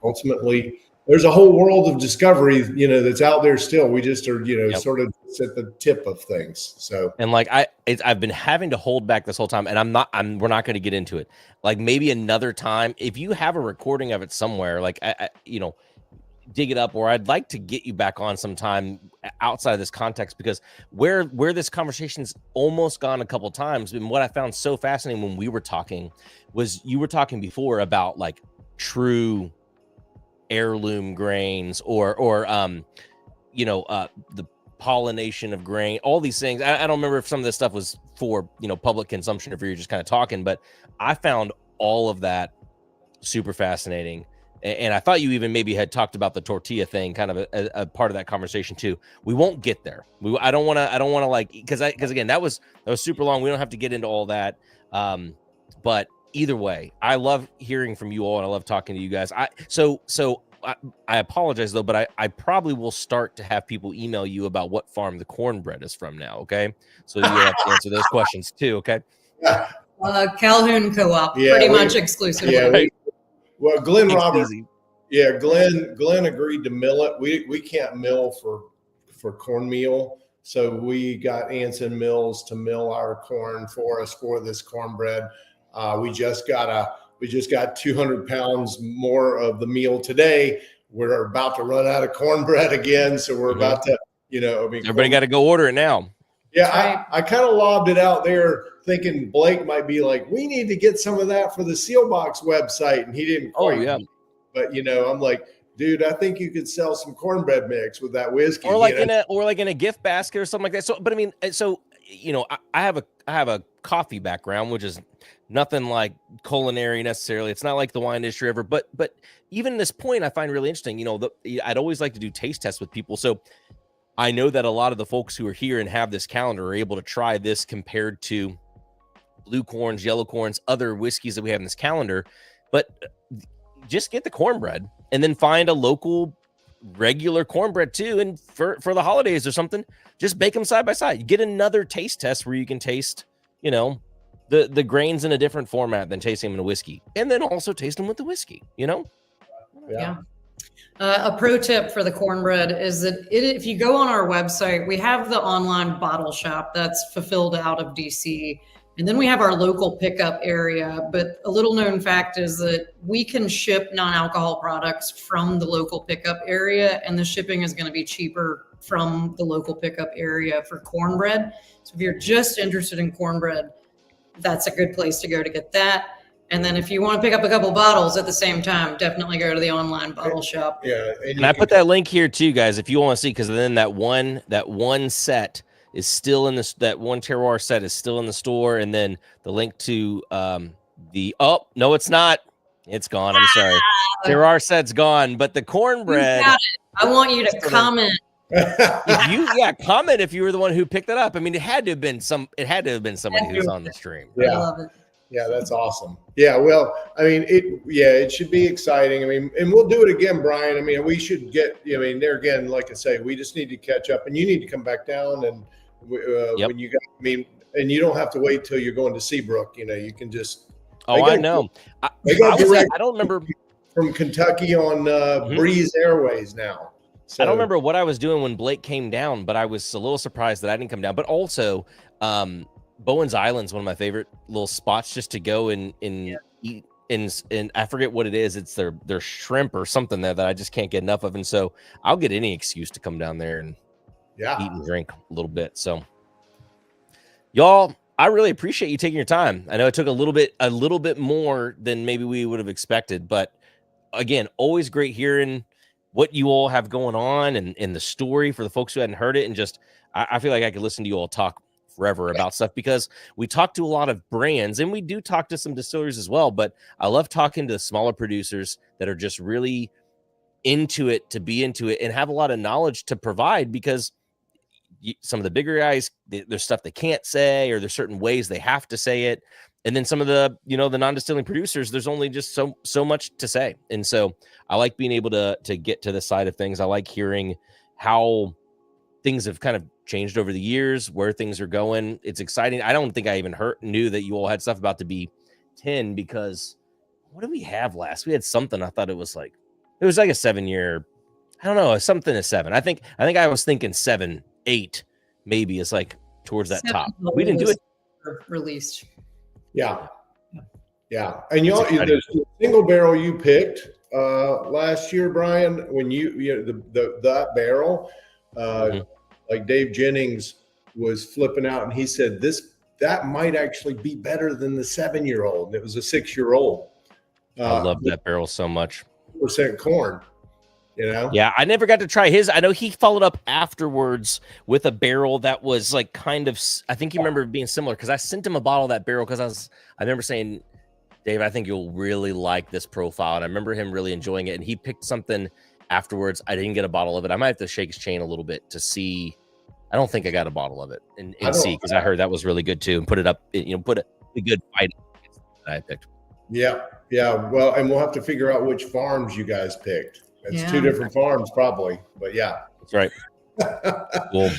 ultimately there's a whole world of discovery that's out there still. We just are sort of at the tip of things. So and like I've been having to hold back this whole time, and we're not going to get into it. Like maybe another time, if you have a recording of it somewhere, like I dig it up, or I'd like to get you back on sometime outside of this context, because where this conversation's almost gone a couple times, and what I found so fascinating when we were talking was you were talking before about like true heirloom grains or the pollination of grain, all these things. I don't remember if some of this stuff was for, public consumption, if you're just kind of talking, but I found all of that super fascinating. And I thought you even maybe had talked about the tortilla thing, kind of a part of that conversation too. We won't get there. I don't want to like, because again, that was super long. We don't have to get into all that. But either way, I love hearing from you all, and I love talking to you guys. I apologize though, but I probably will start to have people email you about what farm the cornbread is from now. Okay, so you have to answer those questions too. Okay. Calhoun Co-op, much exclusively. Yeah, right. Well, Glenn Roberts. Yeah, Glenn agreed to mill it. We can't mill for cornmeal, so we got Anson Mills to mill our corn for us for this cornbread. We just got 200 pounds more of the meal today. We're about to run out of cornbread again, so we're about to, everybody got to go order it now. Yeah, I kind of lobbed it out there thinking Blake might be like, we need to get some of that for the Seelbach website, and he didn't quite. Oh, yeah. But I'm like, dude, I think you could sell some cornbread mix with that whiskey, or like in a gift basket or something like that. So, but I mean, I have a coffee background, which is nothing like culinary necessarily. It's not like the wine industry ever, but even this point, I find really interesting. I'd always like to do taste tests with people, so I know that a lot of the folks who are here and have this calendar are able to try this compared to blue corns, yellow corns, other whiskeys that we have in this calendar. But just get the cornbread and then find a local regular cornbread too. And for the holidays or something, just bake them side by side. You get another taste test where you can taste, the grains in a different format than tasting them in a whiskey, and then also taste them with the whiskey, Yeah. A pro tip for the cornbread is that if you go on our website, we have the online bottle shop that's fulfilled out of DC. And then we have our local pickup area. But a little known fact is that we can ship non-alcohol products from the local pickup area, and the shipping is going to be cheaper from the local pickup area for cornbread. So if you're just interested in cornbread, that's a good place to go to get that. And then if you want to pick up a couple bottles at the same time, definitely go to the online bottle shop. Yeah. And I put that link here too, guys, if you want to see, because then that one set is still in this, that one terroir set is still in the store. And then the link to no, it's not. It's gone. I'm sorry. Terroir set's gone, but the cornbread. I want you to comment. Comment if you were the one who picked it up. I mean, it had to have been somebody who's on the stream. Yeah. I love it. Yeah, that's awesome. Yeah, well, I mean, it should be exciting. I mean, and we'll do it again, Brian. I mean, we should get, there again, like I say, we just need to catch up, and you need to come back down. And when you got, and you don't have to wait till you're going to Seabrook. You can just. I know. I don't remember from Kentucky on Breeze Airways now. So, I don't remember what I was doing when Blake came down, but I was a little surprised that I didn't come down. But also, Bowen's Island's one of my favorite little spots just to go and eat. And I forget what it is. It's their shrimp or something there that I just can't get enough of. And so I'll get any excuse to come down there and eat and drink a little bit. So y'all, I really appreciate you taking your time. I know it took a little bit more than maybe we would have expected, but again, always great hearing what you all have going on and the story for the folks who hadn't heard it. And just, I feel like I could listen to you all talk forever about stuff, because we talk to a lot of brands and we do talk to some distilleries as well, but I love talking to smaller producers that are just really into it, to be into it and have a lot of knowledge to provide, because some of the bigger guys, there's stuff they can't say, or there's certain ways they have to say it. And then some of the, the non-distilling producers, there's only just so much to say. And so I like being able to get to the side of things. I like hearing how things have kind of changed over the years, where things are going. It's exciting. I don't think I even knew that you all had stuff about to be 10, because what did we have last? We had something. I thought it was like a 7-year. I don't know, something to 7. I think I was thinking 7, 8, maybe. It's like towards that top. We didn't do it. Released. Yeah. And the single barrel you picked last year, Brian, when that barrel. Like Dave Jennings was flipping out, and he said that might actually be better than the 7-year-old. It was a 6-year-old. I love that barrel so much. % corn. You know? Yeah, I never got to try his. I know he followed up afterwards with a barrel that was like kind of, I think you remember being similar, because I sent him a bottle of that barrel because I remember saying, Dave, I think you'll really like this profile. And I remember him really enjoying it. And he picked something afterwards. I didn't get a bottle of it. I might have to shake his chain a little bit to see. I don't think I got a bottle of it and see, because I heard that was really good too, and put it up, put a good fight that I picked. Yeah. Well, and we'll have to figure out which farms you guys picked. It's 2 different farms probably, but yeah. That's right. Cool.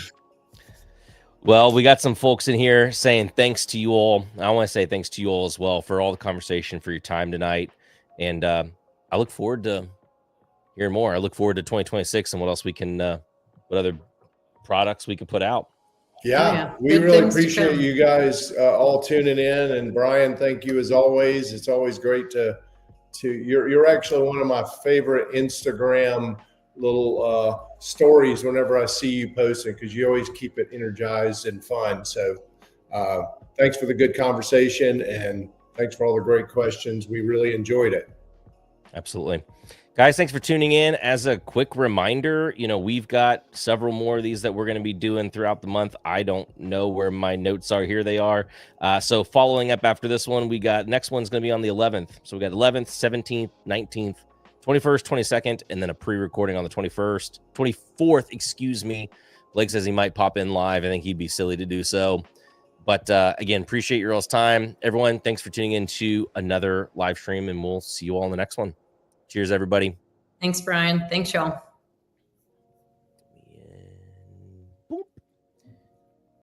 Well, we got some folks in here saying thanks to you all. I want to say thanks to you all as well for all the conversation, for your time tonight. And I look forward to hearing more. I look forward to 2026 and what else we can, what other products we can put out. Yeah. We really appreciate you guys all tuning in. And Brian, thank you as always. It's always great to you're actually one of my favorite Instagram little stories whenever I see you posting, because you always keep it energized and fun. So thanks for the good conversation, and thanks for all the great questions. We really enjoyed it. Absolutely. Guys, thanks for tuning in. As a quick reminder, we've got several more of these that we're going to be doing throughout the month. I don't know where my notes are. Here they are. So following up after this one, next one's going to be on the 11th. So we got 11th, 17th, 19th, 21st, 22nd, and then a pre-recording on the 24th, excuse me. Blake says he might pop in live. I think he'd be silly to do so. But again, appreciate your all's time. Everyone, thanks for tuning in to another live stream, and we'll see you all in the next one. Cheers, everybody. Thanks, Brian. Thanks, y'all.